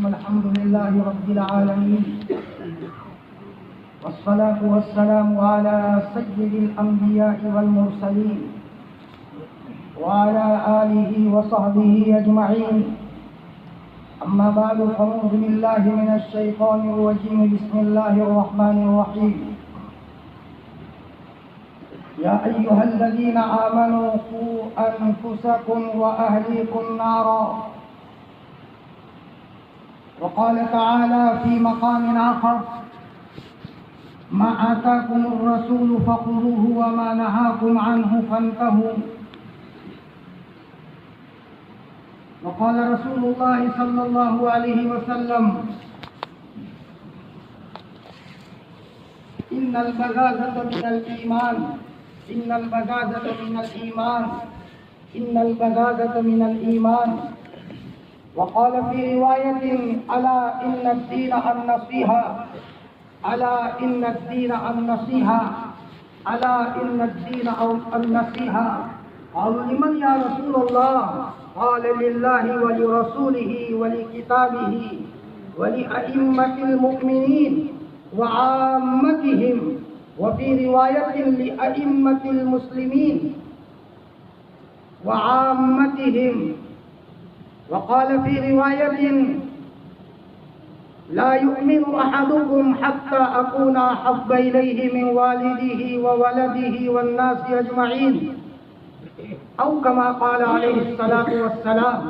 الحمد لله رب العالمين، والصلاة والسلام على سيد الأنبياء والمرسلين وعلى آله وصحبه أجمعين. أما بعد، فأعوذ بالله من الشيطان الرجيم. بسم الله الرحمن الرحيم. يا أيها الذين آمنوا قوا أنفسكم وأهليكم نارا. وقال تعالى في مقام آخر: ما آتاكم الرسول فخذوه وما نهاكم عنه فانتهوا. وقال رسول الله صلى الله عليه وسلم: إن البغاضة من الإيمان، إن البغاضة من الإيمان، إن البغاضة من الإيمان. وقال في رواية: ألا إن الدين النصيحة، ألا إن الدين النصيحة، ألا إن الدين النصيحة. قالوا: لمن يا رسول الله؟ قال: لله ولرسوله ولكتابه ولأئمة المؤمنين وعامتهم، وفي رواية لأئمة المسلمين وعامتهم. وقال في رواية: لا يؤمن أحدكم حتى أكون أحب إليه من والده وولده والناس أجمعين، أو كما قال عليه الصلاة والسلام.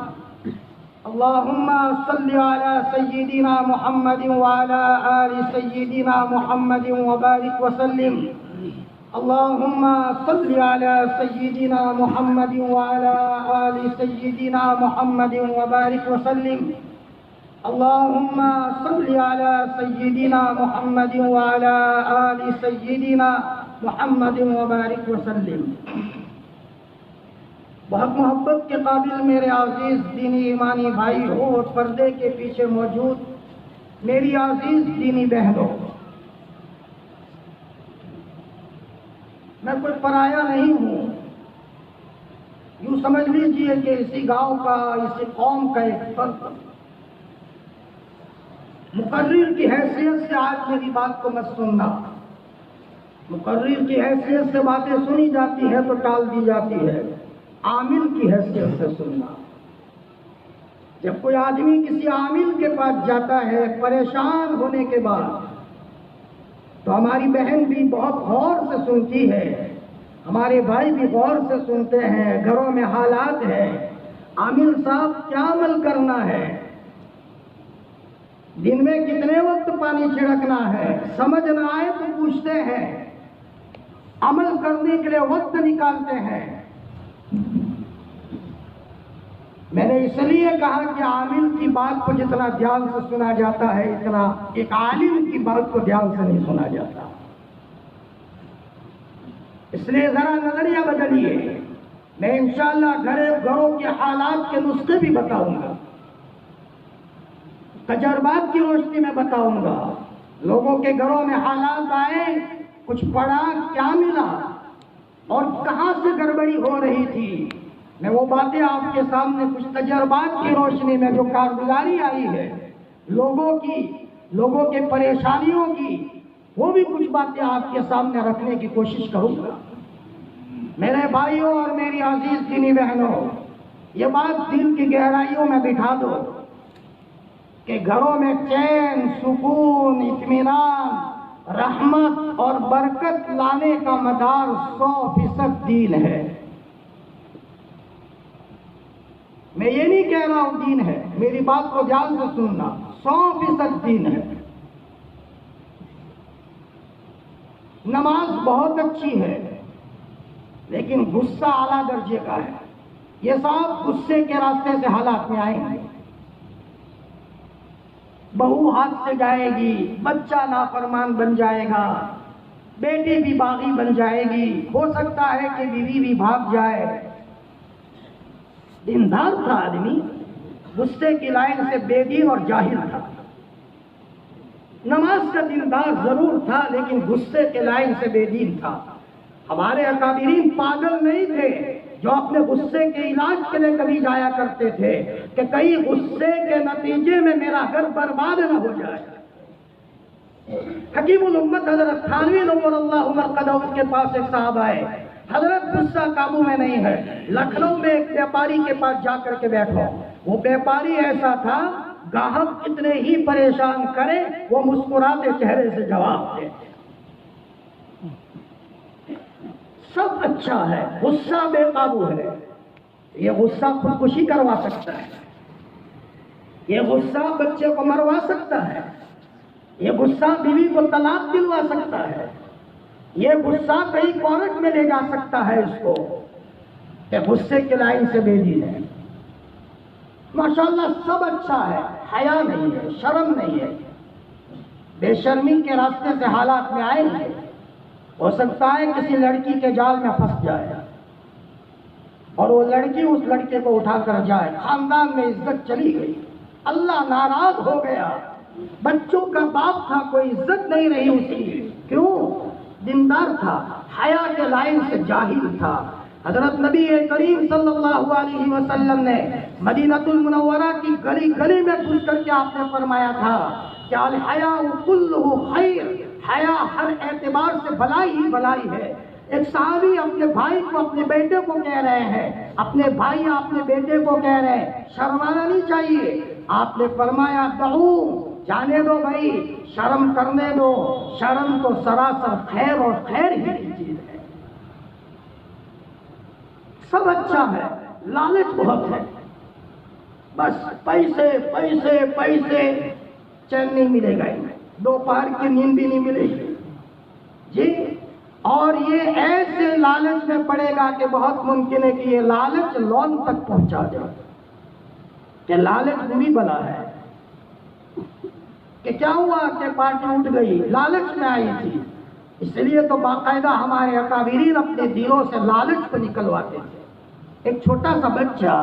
اللهم صل على سيدنا محمد وعلى آل سيدنا محمد وبارك وسلم. اللهم صل على سيدنا محمد وعلى آل سيدنا محمد وبارك وسلم. اللهم صل على سيدنا محمد وعلى آل سيدنا محمد وبارك وسلم. بہت محبت کے قابل میرے عزیز دینی ایمانی بھائی ہو اور پردے کے پیچھے موجود میری عزیز دینی بہنوں، میں کوئی پرایا نہیں ہوں. یوں سمجھ لیجئے کہ اسی گاؤں کا، اسی قوم کا ایک فرد. مقرر کی حیثیت سے آج میری بات کو مت سننا. مقرر کی حیثیت سے باتیں سنی جاتی ہے تو ٹال دی جاتی ہے. عامل کی حیثیت سے سننا. جب کوئی آدمی کسی عامل کے پاس جاتا ہے پریشان ہونے کے بعد، تو ہماری بہن بھی بہت غور سے سنتی ہے، ہمارے بھائی بھی غور سے سنتے ہیں. گھروں میں حالات ہے، عامل صاحب کیا عمل کرنا ہے، دن میں کتنے وقت پانی چھڑکنا ہے، سمجھ نہ آئے تو پوچھتے ہیں، عمل کرنے کے لیے وقت نکالتے ہیں. میں نے اس لیے کہا کہ عامل کی بات کو جتنا دھیان سے سنا جاتا ہے، اتنا ایک عالم کی بات کو دھیان سے نہیں سنا جاتا. اس لیے ذرا نظریہ بدلیے. میں انشاءاللہ گھروں کے حالات کے نسخے بھی بتاؤں گا، تجربات کی روشنی میں بتاؤں گا. لوگوں کے گھروں میں حالات آئے، کچھ پڑا، کیا ملا اور کہاں سے گڑبڑی ہو رہی تھی. میں وہ باتیں آپ کے سامنے کچھ تجربات کی روشنی میں جو کارگزاری آئی ہے لوگوں کے پریشانیوں کی، وہ بھی کچھ باتیں آپ کے سامنے رکھنے کی کوشش کروں گا. میرے بھائیوں اور میری عزیز دینی بہنوں، یہ بات دل کی گہرائیوں میں بٹھا دو کہ گھروں میں چین، سکون، اطمینان، رحمت اور برکت لانے کا مدار 100% دین ہے. میں یہ نہیں کہہ رہا ہوں دین ہے، میری بات کو دھیان سے سننا. 100% دین ہے. نماز بہت اچھی ہے، لیکن غصہ اعلیٰ درجے کا ہے. یہ صاحب غصے کے راستے سے حالات میں آئیں گے. بہو ہاتھ سے جائے گی، بچہ نافرمان بن جائے گا، بیٹی بھی باغی بن جائے گی، ہو سکتا ہے کہ بیوی بھی بھاگ جائے. دیندار تھا آدمی، غصے کی لائن سے بے دین اور جاہل تھا. نماز کا دیندار ضرور تھا، لیکن غصے کے لائن سے بے دین تھا. ہمارے اکابرین پاگل نہیں تھے، جو اپنے غصے کے علاج کے لیے کبھی جایا کرتے تھے کہ کہیں غصے کے نتیجے میں میرا گھر برباد نہ ہو جائے۔ حکیم الامت حضرت تھانوی نور اللہ مرقدہ کے پاس ایک صاحب آئے، حضرت غصہ قابو میں نہیں ہے، لکھنؤ میں ایک بیپاری کے پاس جا کر کے بیٹھو۔ وہ بیپاری ایسا تھا، گاہک کتنے ہی پریشان کرے وہ مسکراتے چہرے سے جواب دے۔ سب اچھا ہے، غصہ بے قابو ہے۔ یہ غصہ خودکشی کروا سکتا ہے، یہ غصہ بچے کو مروا سکتا ہے، یہ غصہ بیوی کو طلاق دلوا سکتا ہے، یہ غصہ کہیں کورٹ میں لے جا سکتا ہے اس کو کہ غصے کے لائن سے بھیجی ہے۔ ماشاءاللہ سب اچھا ہے، حیا نہیں ہے، شرم نہیں ہے، بے شرمی کے راستے سے حالات میں آئے ہیں۔ ہو سکتا ہے کسی لڑکی کے جال میں پھنس جائے اور وہ لڑکی اس لڑکے کو اٹھا کر جائے، خاندان میں عزت چلی گئی، اللہ ناراض ہو گیا، بچوں کا باپ تھا، کوئی عزت نہیں رہی اس کی۔ کیوں؟ دیندار تھا، حیا کے لائن سے جاہل تھا۔ حضرت نبی کریم صلی اللہ علیہ وسلم نے مدینۃ المنورہ کی گلی گلی میں گھس کر کے آپ نے فرمایا تھا کہ الحیاء کلہ خیر، حیا ہر اعتبار سے بھلائی ہی بھلائی ہے۔ ایک صحابی اپنے بھائی کو، اپنے بیٹے کو کہہ رہے ہیں، اپنے بھائی اپنے بیٹے کو کہہ رہے ہیں شرمانا نہیں چاہیے۔ آپ نے فرمایا دعو، جانے دو بھائی، شرم کرنے دو، شرم تو سراسر خیر اور خیر ہی کی چیز ہے۔ سب اچھا ہے، لالچ بہت ہے، بس پیسے پیسے پیسے، چین نہیں ملے گا، دوپہر کی نیند بھی نہیں ملے گی جی۔ اور یہ ایسے لالچ میں پڑے گا کہ بہت ممکن ہے کہ یہ لالچ لون تک پہنچا جائے، کہ لالچ بری بلا ہے۔ کہ کیا ہوا کہ پارٹی اٹھ گئی، لالچ میں آئی تھی، اس لیے تو باقاعدہ ہمارے اکابرین اپنے دلوں سے لالچ کو نکلواتے تھے۔ ایک چھوٹا سا بچہ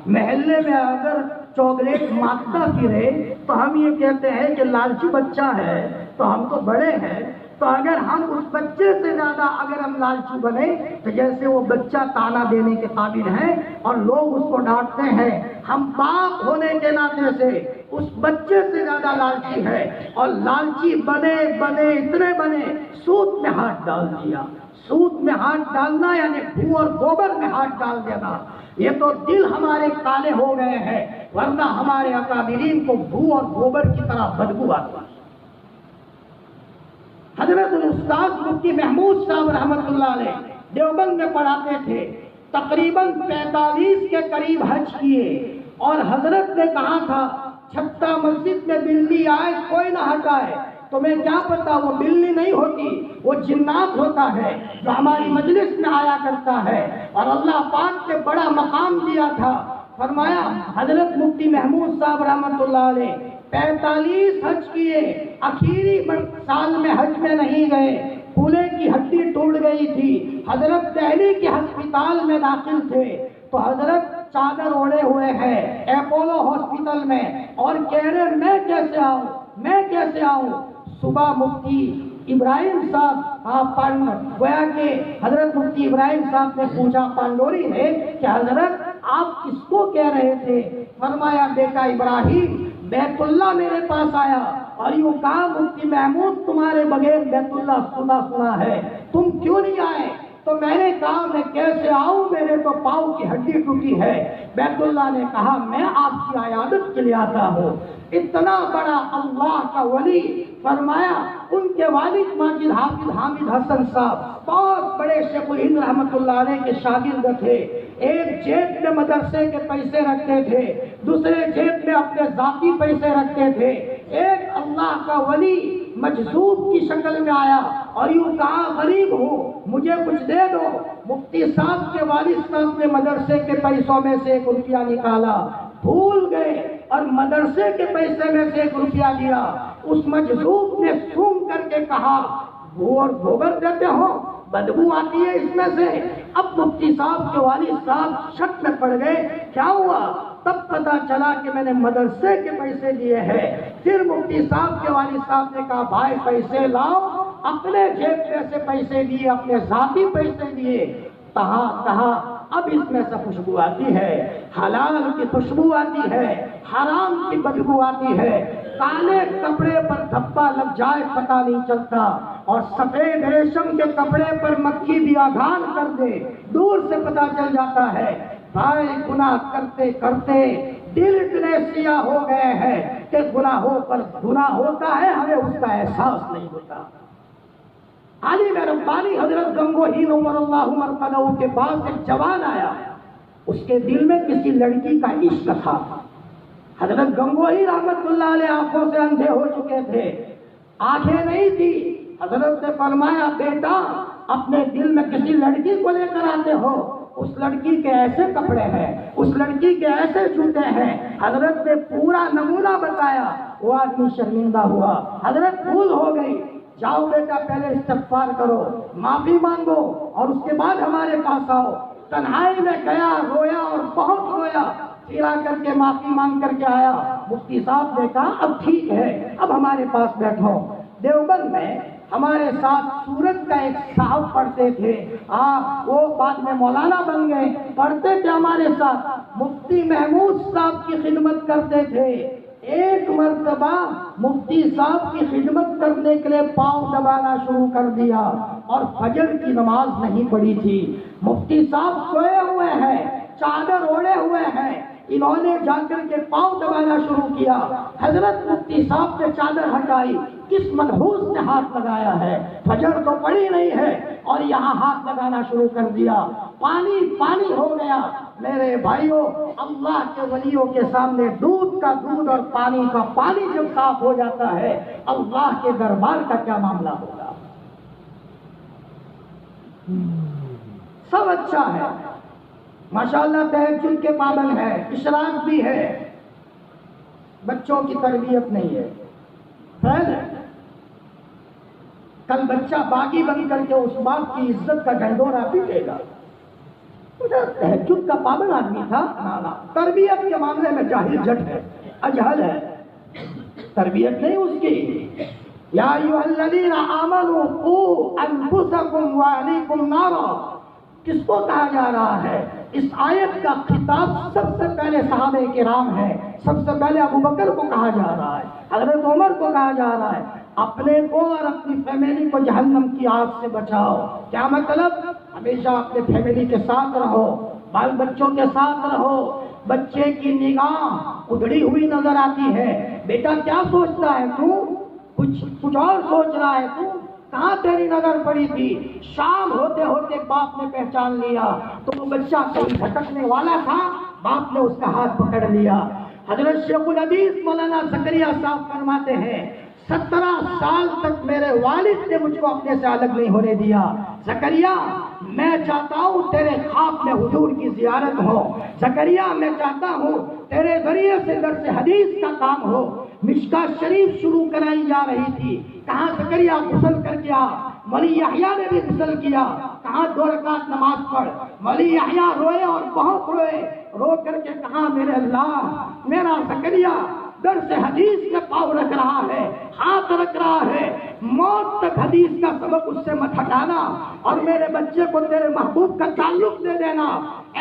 محلے میں اگر چاکلیٹ مانگتا پھرے تو ہم یہ کہتے ہیں کہ لالچی بچہ ہے، تو ہم تو بڑے ہیں، تو اگر ہم اس بچے سے زیادہ اگر ہم لالچی بنے تو جیسے وہ بچہ تانا دینے کے قابل ہے اور لوگ اس کو ڈانٹتے ہیں، ہم باپ ہونے کے ناطے سے اس بچے سے زیادہ لالچی ہے، اور لالچی بنے بنے اتنے بنے سود میں ہاتھ ڈال دیا۔ سود میں ہاتھ ڈالنا یعنی بھو اور گوبر میں ہاتھ ڈال دینا۔ یہ تو دل ہمارے کالے ہو گئے ہیں، ورنہ ہمارے اکابرین کو بھو اور گوبر کی طرح بدبو آتی۔ حضرت الاستاذ مفتی محمود صاحب رحمۃ اللہ علیہ دیوبند میں پڑھاتے تھے، تقریباً 45 کے قریب حج کیے، اور حضرت نے کہا تھا چھٹا مسجد میں بلی آئے کوئی نہ ہٹائے۔ تمہیں کیا پتا وہ بلی نہیں ہوتی، وہ جنات ہوتا ہے جو ہماری مجلس میں آیا کرتا ہے، اور اللہ پاک نے بڑا مقام دیا تھا۔ فرمایا حضرت مفتی محمود صاحب رحمۃ اللہ علیہ 45 حج کیے، آخری سال میں حج میں نہیں گئے، پھولے کی ہڈی ٹوٹ گئی تھی، حضرت دہلی کے ہسپتال میں داخل تھے، تو حضرت چادر اوڑے ہوئے ہیں اپولو ہاسپٹل میں، اور کہہ رہے میں کیسے آؤں، میں کیسے آؤں۔ صبح مفتی ابراہیم صاحب گویا کہ حضرت مفتی ابراہیم صاحب نے پوچھا پانڈوری نے کہ حضرت آپ کس کو کہہ رہے تھے؟ فرمایا بیٹا ابراہیم بیت اللہ میرے پاس آیا اور یوں کہا مفتی محمود تمہارے بغیر بیت اللہ سنا ہے، تم کیوں نہیں آئے؟ تو میں نے کہا میں کیسے آؤں، میرے تو پاؤں کی ہڈی ٹوٹی ہے۔ بیت اللہ نے کہا میں آپ کی عیادت کے لیے آتا ہوں۔ اتنا بڑا اللہ کا ولی، فرمایا ان کے والد ماجد حافظ حامد حسن صاحب بہت بڑے شیخ الہند رحمۃ اللہ علیہ کے شاگرد تھے۔ ایک جیب میں مدرسے کے پیسے رکھتے تھے، دوسرے جیب میں اپنے ذاتی پیسے رکھتے تھے۔ ایک اللہ کا ولی مجذوب کی شکل میں آیا اور یوں کہا غریب ہوں مجھے کچھ دے دو۔ مفتی صاحب کے والد صاحب نے مدرسے کے پیسوں میں سے 1 روپیہ نکالا، بھول گئے اور مدرسے کے پیسے میں سے 1 روپیہ دیا۔ اس مجذوب نے سونگ کر کے کہا بھو اور گوبر دیتے ہو، بدبو آتی ہے اس میں سے۔ اب مفتی صاحب کے والد صاحب شک میں پڑ گئے، کیا ہوا؟ تب پتا چلا کہ میں نے مدرسے کے پیسے دیے ہیں۔ پھر مفتی صاحب کے والد صاحب نے کہا بھائی پیسے لاؤ، اپنے جیب میں سے پیسے دیے، اپنے ذاتی پیسے دیے۔ کہا اب اس میں سے خوشبو آتی ہے، حلال کی خوشبو آتی ہے، حرام کی بدبو آتی ہے، کالے کپڑے پر دھبا لگ جائے پتہ نہیں چلتا، اور سفید ریشم کے کپڑے پر مکھی بھی آگھان کر دے دور سے پتہ چل جاتا ہے۔ بھائی گناہ کرتے کرتے دل اتنے سیاہ ہو گئے ہیں کہ گناہوں پر گناہ ہوتا ہے، ہمیں اس کا احساس نہیں ہوتا۔ علی ربانی حضرت گنگوہی نور اللہ مرقدہ کے پاس ایک جوان آیا، اس کے دل میں کسی لڑکی کا عشق تھا۔ حضرت گنگوہی رحمت اللہ علیہ آنکھوں سے اندھے ہو چکے تھے، آنکھیں نہیں تھی۔ حضرت نے فرمایا بیٹا اپنے دل میں کسی لڑکی کو لے کر آتے ہو، اس لڑکی کے ایسے کپڑے ہیں، اس لڑکی کے ایسے جوتے ہیں۔ حضرت نے پورا نمونہ بتایا، وہ آدمی شرمندہ ہوا، حضرت بھول ہو گئی، جاؤ بیٹا پہلے استغفار کرو، معافی مانگو اور اس کے بعد ہمارے پاس آؤ۔ تنہائی میں گیا، رویا اور بہت رویا، پھر آ کر کے معافی مانگ کر کے آیا۔ مفتی صاحب نے کہا اب ٹھیک ہے، اب ہمارے پاس بیٹھو۔ دیوبند میں ہمارے ساتھ سورت کا ایک صاحب پڑھتے تھے، وہ بعد میں مولانا بن گئے، پڑھتے تھے ہمارے ساتھ، مفتی محمود صاحب کی خدمت کرتے تھے۔ ایک مرتبہ مفتی صاحب کی خدمت کرنے کے لیے پاؤں دبانا شروع کر دیا اور فجر کی نماز نہیں پڑھی تھی۔ مفتی صاحب سوئے ہوئے ہیں، چادر اوڑے ہوئے ہیں، انہوں نے جا کر کے پاؤں دبانا شروع کیا۔ حضرت مفتی صاحب نے چادر ہٹائی، کس منحوس نے ہاتھ لگایا ہے؟ فجر تو پڑی نہیں ہے اور یہاں ہاتھ لگانا شروع کر دیا، پانی پانی ہو گیا۔ میرے بھائیوں، اللہ کے ولیوں کے سامنے دودھ کا دودھ اور پانی کا پانی جب صاف ہو جاتا ہے، اللہ کے دربار کا کیا معاملہ ہوگا؟ سب اچھا ہے، ماشاءاللہ تہجد کے پابند ہے، اشراق بھی ہے، بچوں کی تربیت نہیں ہے، خیر ہے۔ کل بچہ باغی بن کر کے اس باپ کی عزت کا ڈھنڈورا پیٹے گا۔ تہجد کا پابند آدمی تھا، تربیت کے معاملے میں جاہل جٹ ہے، اجہل ہے، تربیت نہیں اس کی۔ یا ایھا الذین آمنوا قوا انفسکم واہلیکم نارا، کس کو کہا جا رہا ہے؟ اس آیت کا خطاب سب سے پہلے صحابہ کرام ہے، سب سے پہلے ابو بکر کو کہا جا رہا ہے، حضرت عمر کو کہا جا رہا ہے، اپنے کو اور اپنی فیملی کو جہنم کی آگ سے بچاؤ۔ کیا مطلب؟ ہمیشہ اپنے فیملی کے ساتھ رہو، بال بچوں کے ساتھ رہو۔ بچے کی نگاہ ادھڑی ہوئی نظر آتی ہے، بیٹا کیا سوچتا ہے تو؟ کچھ اور سوچ رہا ہے تو؟ کہاں تیری نظر پڑی تھی؟ شام ہوتے ہوتے باپ نے پہچان لیا تو وہ بچہ کہیں بھٹکنے والا تھا، باپ نے اس کا ہاتھ پکڑ لیا۔ حضرت شیخ الحدیث مولانا زکریا صاحب فرماتے ہیں 17 سال تک میرے والد نے مجھ کو اپنے سے الگ نہیں ہونے دیا۔ زکریا میں چاہتا ہوں تیرے خواب میں حضور کی زیارت ہو، زکریا میں چاہتا ہوں تیرے ذریعے سے درس حدیث کا کام ہو۔ مشکات شریف شروع کرائی جا رہی تھی، کہاں زکریا غسل کر کے آ، ولی یحییٰ نے بھی غسل کیا، کہاں 2 رکعت نماز پڑھ، ولی یحییٰ روئے اور بہت روئے، رو کر کے کہا میرے اللہ میرا زکریا درس حدیث میں پاؤں رکھ رہا ہے، ہاتھ رکھ رہا ہے، موت تک حدیث کا سبق اس سے مت ہٹانا اور میرے بچے کو تیرے محبوب کا تعلق دے دینا۔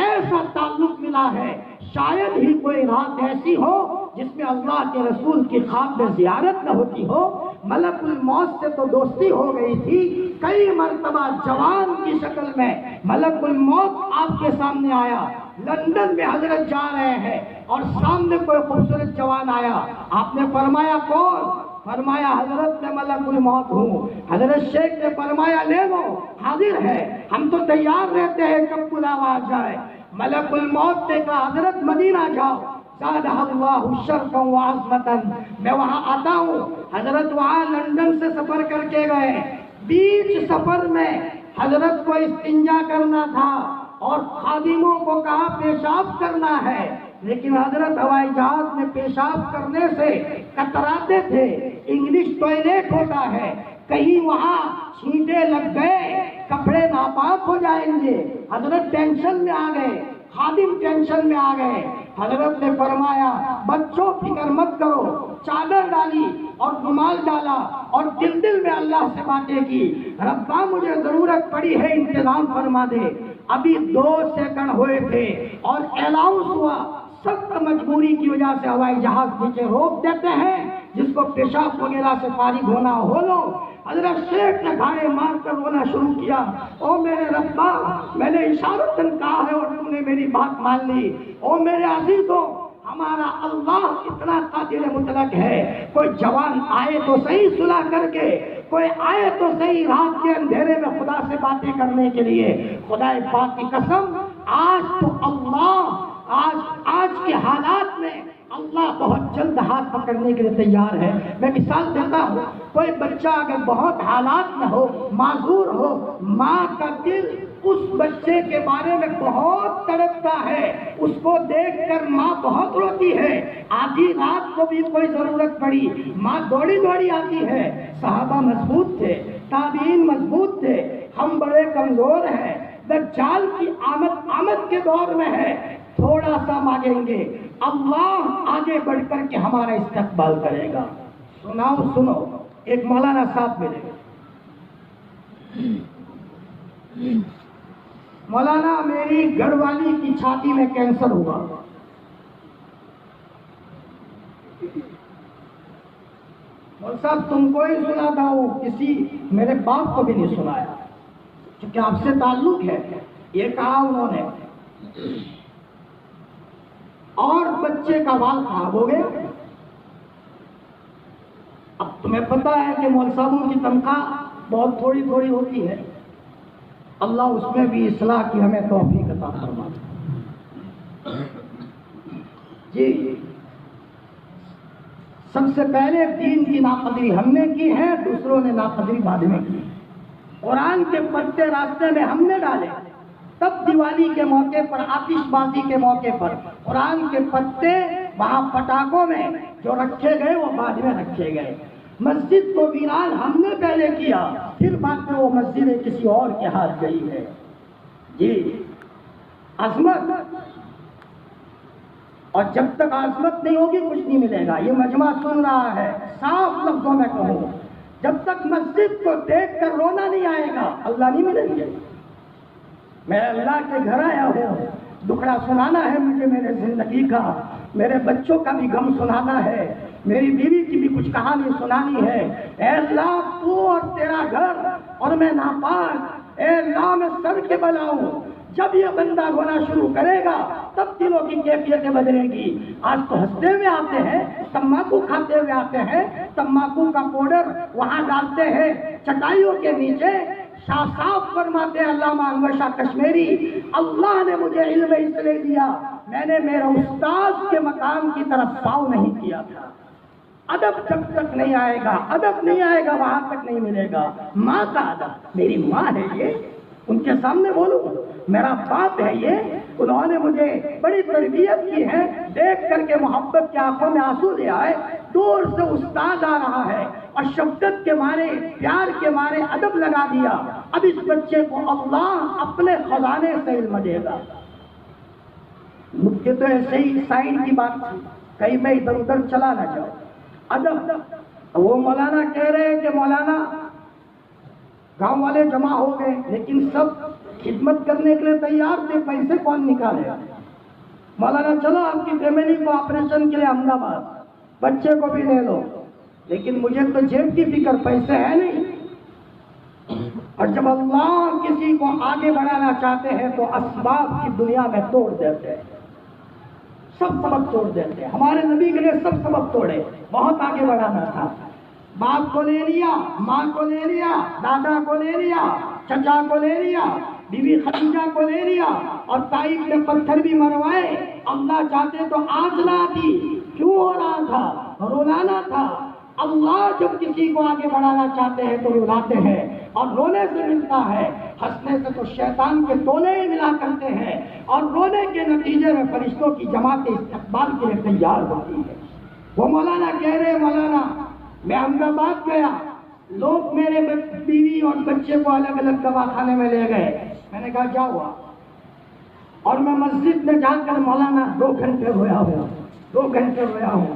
ایسا تعلق ملا ہے، شاید ہی کوئی رات ایسی ہو جس میں اللہ کے رسول کی خواب میں زیارت نہ ہوتی ہو۔ ملک الموت سے تو دوستی ہو گئی تھی، کئی مرتبہ جوان کی شکل میں ملک الموت آپ کے سامنے آیا۔ لندن میں حضرت جا رہے ہیں اور سامنے کوئی خوبصورت جوان آیا، آپ نے فرمایا کون؟ فرمایا حضرت میں ملک الموت ہوں۔ حضرت شیخ نے فرمایا لے لو، حاضر ہے، ہم تو تیار رہتے ہیں کب بلاوا آ جائے۔ ملک الموت نے کہا حضرت مدینہ جاؤ، زادہ اللہ شرفا وعظمتا، میں وہاں آتا ہوں۔ حضرت وہاں لندن سے سفر کر کے گئے، بیچ سفر میں حضرت کو استنجا کرنا تھا اور خادموں کو کہا پیشاب کرنا ہے، لیکن حضرت ہوائی جہاز میں پیشاب کرنے سے کتراتے تھے، انگلش ٹوائلٹ ہوتا ہے، کہیں وہاں چھینٹے لگ گئے کپڑے ناپاک ہو جائیں گے۔ حضرت ٹینشن میں آ گئے، خادم ٹینشن میں آ گئے۔ حضرت نے فرمایا بچوں فکر مت کرو، چادر ڈالی اور رومال ڈالا اور دل دل میں اللہ سے باتیں کی، ربا مجھے ضرورت پڑی ہے انتظام فرما دے۔ ابھی 2 سیکنڈ ہوئے تھے اور الاؤنس ہوا، سخت مجبوری کی وجہ سے ہوائی جہاز نیچے روک دیتے ہیں، جس کو پیشاب وغیرہ سے فارغ ہونا ہو لو۔ حضرت شیخ نے گھاڑے مار کر رونا شروع کیا، او میرے ربا، میں نے اشارتاً کہا ہے اور تم نے میری بات مان لی۔ او میرے عزیزوں، ہمارا اللہ اتنا قادر مطلق ہے، کوئی جوان آئے تو صحیح صلح کر کے، کوئی آئے تو صحیح رات کے اندھیرے میں خدا سے باتیں کرنے کے لیے۔ خدا پاک کی قسم، آج تو اللہ آج کے حالات میں اللہ بہت جلد ہاتھ پکڑنے کے لیے تیار ہے۔ میں مثال دیتا ہوں، کوئی بچہ اگر بہت حالات میں ہو، معذور ہو، ماں کا دل اس بچے کے بارے میں بہت تڑپتا ہے، اس کو دیکھ کر ماں بہت روتی ہے۔ آدھی رات کو بھی کوئی ضرورت پڑی، ماں دوڑی دوڑی آتی ہے۔ صحابہ مضبوط تھے، تابعین مضبوط تھے، ہم بڑے کمزور ہیں۔ دجال کی آمد کے دور میں ہے، تھوڑا سا مانگیں گے، اللہ آگے بڑھ کر کے ہمارا استقبال کرے گا۔ سنو، ایک مولانا صاحب ملے، مولانا میری گھر والی کی چھاتی میں کینسر ہوا۔ مول صاحب تم کو ہی سنا تھا، وہ کسی میرے باپ کو بھی نہیں سنایا، کیونکہ آپ سے تعلق ہے، یہ کہا انہوں نے، اور بچے کا وال خراب ہو گیا۔ اب تمہیں پتا ہے کہ مول صاحبوں کی تنخواہ بہت تھوڑی تھوڑی ہوتی ہے، اللہ اس میں بھی اصلاح کی ہمیں توفیق عطا فرمائے۔ جی، سب سے پہلے دین کی ناقدری ہم نے کی ہے، دوسروں نے ناقدری بعد میں کی۔ قرآن کے پتے راستے میں ہم نے ڈالے، تب دیوالی کے موقع پر، آتش بازی کے موقع پر قرآن کے پتے وہاں پٹاخوں میں جو رکھے گئے وہ بعد میں رکھے گئے۔ مسجد کو ویران ہم نے پہلے کیا، پھر بعد میں وہ مسجد کسی اور کے ہاتھ گئی ہے۔ جی، عظمت، اور جب تک عظمت نہیں ہوگی کچھ نہیں ملے گا۔ یہ مجمع سن رہا ہے، صاف لفظوں میں کہوں، جب تک مسجد کو دیکھ کر رونا نہیں آئے گا اللہ نہیں ملیں گے۔ میں اللہ کے گھر آیا ہوں، دکھڑا سنانا ہے مجھے میرے زندگی کا، میرے بچوں کا بھی غم سنانا ہے، میری بیوی کی بھی کچھ کہانی سنانی ہے۔ اے اللہ، تو اور تیرا گھر اور میں ناپاک، اے اللہ میں سر کے بلاؤں۔ جب یہ بندہ رونا شروع کرے گا تب دلوں کی کیفیتیں بدلیں گی۔ آج تو ہنستے ہوئے آتے ہیں، تمباکو کھاتے ہوئے آتے ہیں، تمباکو کا پاؤڈر وہاں ڈالتے ہیں چٹائیوں کے نیچے۔ شاہ صاحب فرماتے ہیں، علامہ انور شاہ کشمیری، اللہ نے مجھے علم اس لیے دیا، میں نے میرے استاد کے مقام کی طرف پاؤں نہیں کیا تھا۔ ادب جب تک نہیں آئے گا، ادب نہیں آئے گا، وہاں تک نہیں ملے گا۔ ماں کا ادب، میری ماں ہے یہ، ان کے سامنے بولوں، میرا باپ ہے یہ، انہوں نے مجھے بڑی تربیت کی ہے، دیکھ کر کے محبت کی آنکھوں میں آنسو لے آئے۔ دور سے استاد آ رہا ہے اور شفقت کے مارے، پیار کے مارے ادب لگا دیا۔ اب اس بچے کو اللہ اپنے خزانے سے علم دے گا۔ مجھے تو ایسے ہی سائن کی بات تھی، کہیں میں ادھر ادھر چلا نہ جاؤ۔ ادب، وہ مولانا کہہ رہے ہیں کہ مولانا گاؤں والے جمع ہو گئے لیکن سب خدمت کرنے کے لیے تیار تھے، پیسے کون نکالے؟ مولانا چلو آپ کی فیملی کو آپریشن کے لیے احمد آباد، بچے کو بھی لے لو، لیکن مجھے تو جیب کی فکر، پیسے ہے نہیں۔ اور جب اللہ کسی کو آگے بڑھانا چاہتے ہیں تو اسباب کی دنیا میں توڑ دیتے ہیں، سب سبب توڑ دیتے ہیں۔ ہمارے نبی کے لیے سب سبب توڑے، بہت آگے بڑھانا تھا۔ باپ کو لے لیا، ماں کو لے لیا، دادا کو لے لیا، چچا کو لے لیا، بیوی خدیجہ کو لے لیا، اور طائف میں پتھر بھی مروائے۔ اللہ چاہتے تو آج نہ آتی، کیوں ہو رہا تھا؟ رولانا تھا۔ اللہ جب کسی کو آگے بڑھانا چاہتے ہیں تو رلاتے ہیں، اور رونے سے ملتا ہے، ہنسنے سے تو شیطان کے تولے ہی ملا کرتے ہیں، اور رونے کے نتیجے میں فرشتوں کی جماعت استقبال کے لیے تیار ہوتی ہے۔ وہ مولانا کہہ رہے، مولانا میں احمد آباد گیا، لوگ میرے بیوی اور بچے کو الگ الگ دواخانے میں لے گئے، میں نے کہا کیا ہوا؟ اور میں مسجد میں جا کر مولانا 2 گھنٹے رویا ہوں، 2 گھنٹے رویا ہوں۔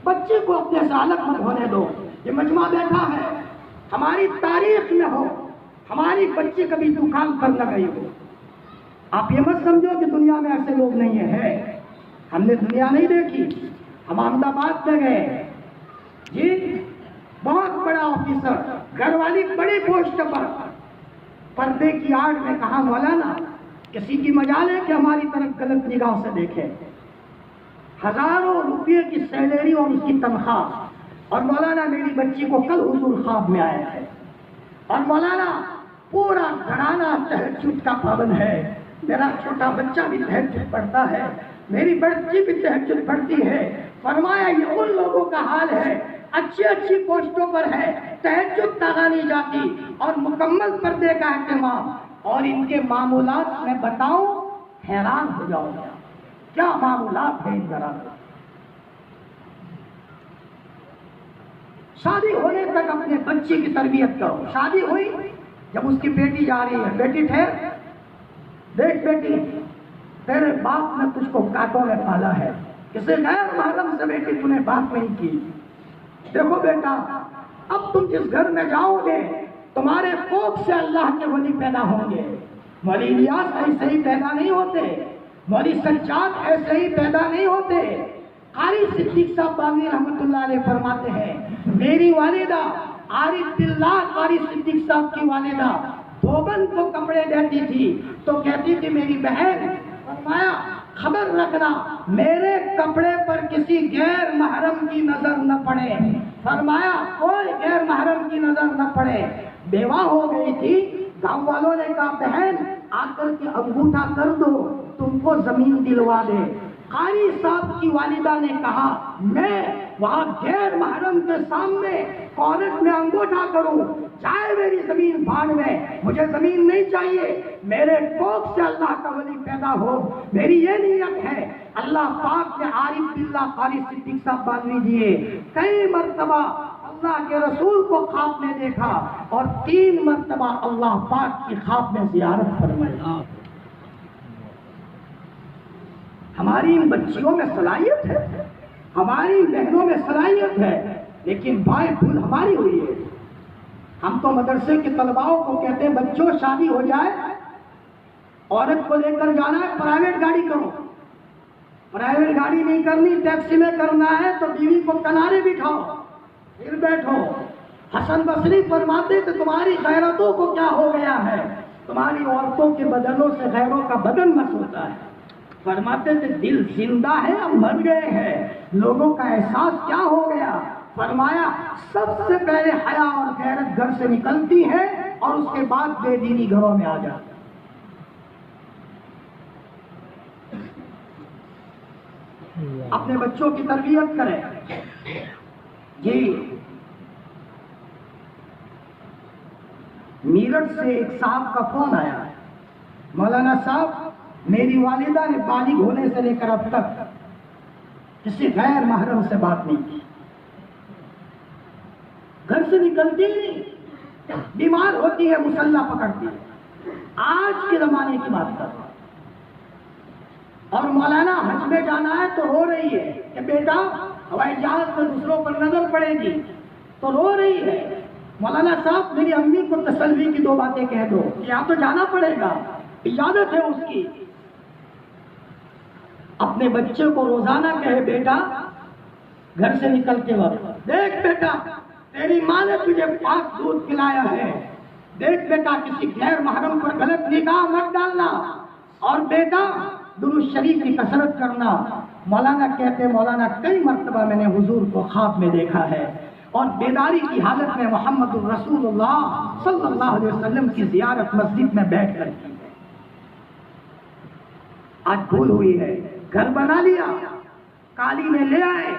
بچے کو اپنے سے الگ مت ہونے دو. یہ مجمع بیٹھا ہے، ہماری تاریخ میں ہو ہماری بچی کبھی دکان پر نہ گئی ہو. آپ یہ مت سمجھو کہ دنیا میں ایسے لوگ نہیں ہیں. ہم نے دنیا نہیں دیکھی. ہم احمد آباد میں گئے جی، بہت بڑا آفیسر، گھر والی بڑی پوسٹ پر، پردے کی آڑ میں کہا مولانا کسی کی مجال ہے کہ ہماری طرف غلط نگاہ سے دیکھے. ہزاروں روپے کی سیلری اور اس کی تنخواہ، اور مولانا میری بچی کو کل حضور خواب میں آیا ہے، اور مولانا پورا گھرانہ تہجد کا پابند ہے. میرا چھوٹا بچہ بھی تہجد پڑھتا ہے، میری بچی بھی تہجد پڑھتی ہے. فرمایا یہ ان لوگوں کا حال ہے اچھی اچھی پوسٹوں پر ہے، تہجد تاغا نہیں جاتی اور مکمل پردے کا اہتمام، اور ان کے معمولات میں بتاؤں حیران ہو جاؤ گا کیا معمولات ہیں ان گھرانوں. شادی ہونے تک اپنے بچی کی تربیت کرو. شادی ہوئی، جب اس کی بیٹی جا رہی ہے، بیٹی ٹھہر، دیکھ بیٹی تیرے باپ نے تجھ کو کانٹوں میں پالا ہے، کسی غیر محرم سے بیٹی تو نے بات نہیں کی. دیکھو بیٹا، اب تم جس گھر میں جاؤ گے تمہارے کوکھ سے اللہ کے ولی پیدا ہوں گے. مولی الیاس ایسے ہی پیدا نہیں ہوتے، مولی سجاد ایسے ہی پیدا نہیں ہوتے. قاری صدیق صاحب باغی رحمۃ اللہ علیہ فرماتے ہیں میری والدہ عارف باللہ قاری صدیق صاحب کی والدہ دیوبند کو کپڑے دیتی تھی تو کہتی تھی میری بہن، فرمایا خبر رکھنا میرے کپڑے پر کسی غیر محرم کی نظر نہ پڑے. فرمایا کوئی غیر محرم کی نظر نہ پڑے. بیوہ ہو گئی تھی، گاؤں والوں نے کہا بہن آ کر کے انگوٹھا کر دو، تم کو زمین دلوا دے. قاری صاحب کی والدہ نے کہا میں وہاں غیر محرم کے سامنے عورت میں انگوٹھا کروں، چاہے میری زمین بھاڑ میں، مجھے زمین نہیں چاہیے، میرے کوکھ سے اللہ کا ولی پیدا ہو. میری یہ نیت ہے. اللہ پاک نے عارف باللہ قاری صدیق صاحب باغوی دیے، کئی مرتبہ اللہ کے رسول کو خواب میں دیکھا اور 3 مرتبہ اللہ پاک کی خواب میں زیارت فرمائی. ہماری ان بچیوں میں صلاحیت ہے، ہماری بہنوں میں صلاحیت ہے، لیکن بائیں بھول ہماری ہوئی ہے. ہم تو مدرسے کے طلباؤں کو کہتے ہیں بچوں شادی ہو جائے، عورت کو لے کر جانا ہے پرائیویٹ گاڑی کرو. پرائیویٹ گاڑی نہیں کرنی، ٹیکسی میں کرنا ہے تو بیوی کو کنارے بٹھاؤ پھر بیٹھو. حسن بصری فرماتے کہ تمہاری غیرتوں کو کیا ہو گیا ہے، تمہاری عورتوں کے بدنوں سے غیروں کا بدن مس ہوتا ہے. فرماتے تھے دل زندہ ہے اب مر گئے ہیں، لوگوں کا احساس کیا ہو گیا. فرمایا سب سے پہلے حیا اور غیرت گھر سے نکلتی ہے اور اس کے بعد بے دینی گھروں میں آ جاتی. اپنے بچوں کی تربیت کریں. جی میرٹھ سے ایک صاحب کا فون آیا ہے، مولانا صاحب میری والدہ نے بالغ ہونے سے لے کر اب تک کسی غیر محرم سے بات نہیں کی، گھر سے نکلتی نہیں، بیمار ہوتی ہے مسلح پکڑتی ہے. آج کے زمانے کی بات کر رہا ہوں. اور مولانا حج میں جانا ہے تو رو رہی ہے کہ بیٹا ہوائی جہاز میں دوسروں پر نظر پڑے گی، تو رو رہی ہے. مولانا صاحب میری امی کو تسلی کی 2 باتیں کہہ دو، یہاں تو جانا پڑے گا، اجازت ہے اس کی. اپنے بچے کو روزانہ کہے بیٹا گھر سے نکلتے وقت دیکھ بیٹا تیری ماں نے تجھے پاک دودھ پلایا ہے، دیکھ بیٹا کسی غیر محرم پر غلط نگاہ مت ڈالنا، اور بیٹا درود شریف کی کثرت کرنا. مولانا کہتے مولانا کئی مرتبہ میں نے حضور کو خواب میں دیکھا ہے اور بیداری کی حالت میں محمد الرسول اللہ صلی اللہ علیہ وسلم کی زیارت مسجد میں بیٹھ کر کی ہے. آج بھول ہوئی ہے، گھر بنا لیا، کالی میں لے آئے،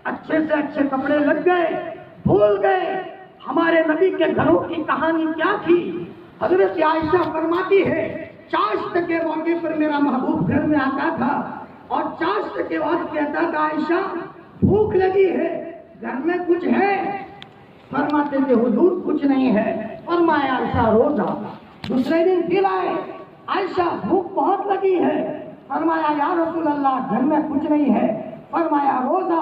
اچھے سے اچھے کپڑے لگ گئے، بھول گئے ہمارے نبی کے گھروں کی کہانی کیا تھی. حضرت عائشہ فرماتی ہے چاشت کے موقع پر میرا محبوب گھر میں آتا تھا اور چاشت کے وقت کہتا تھا عائشہ بھوک لگی ہے، گھر میں کچھ ہے؟ فرماتے تھے حضور کچھ نہیں ہے. فرمایا عائشہ روزہ. دوسرے دن پھر آئے، عائشہ بھوک بہت لگی ہے. فرمایا یا رسول اللہ گھر میں کچھ نہیں ہے. فرمایا روزہ.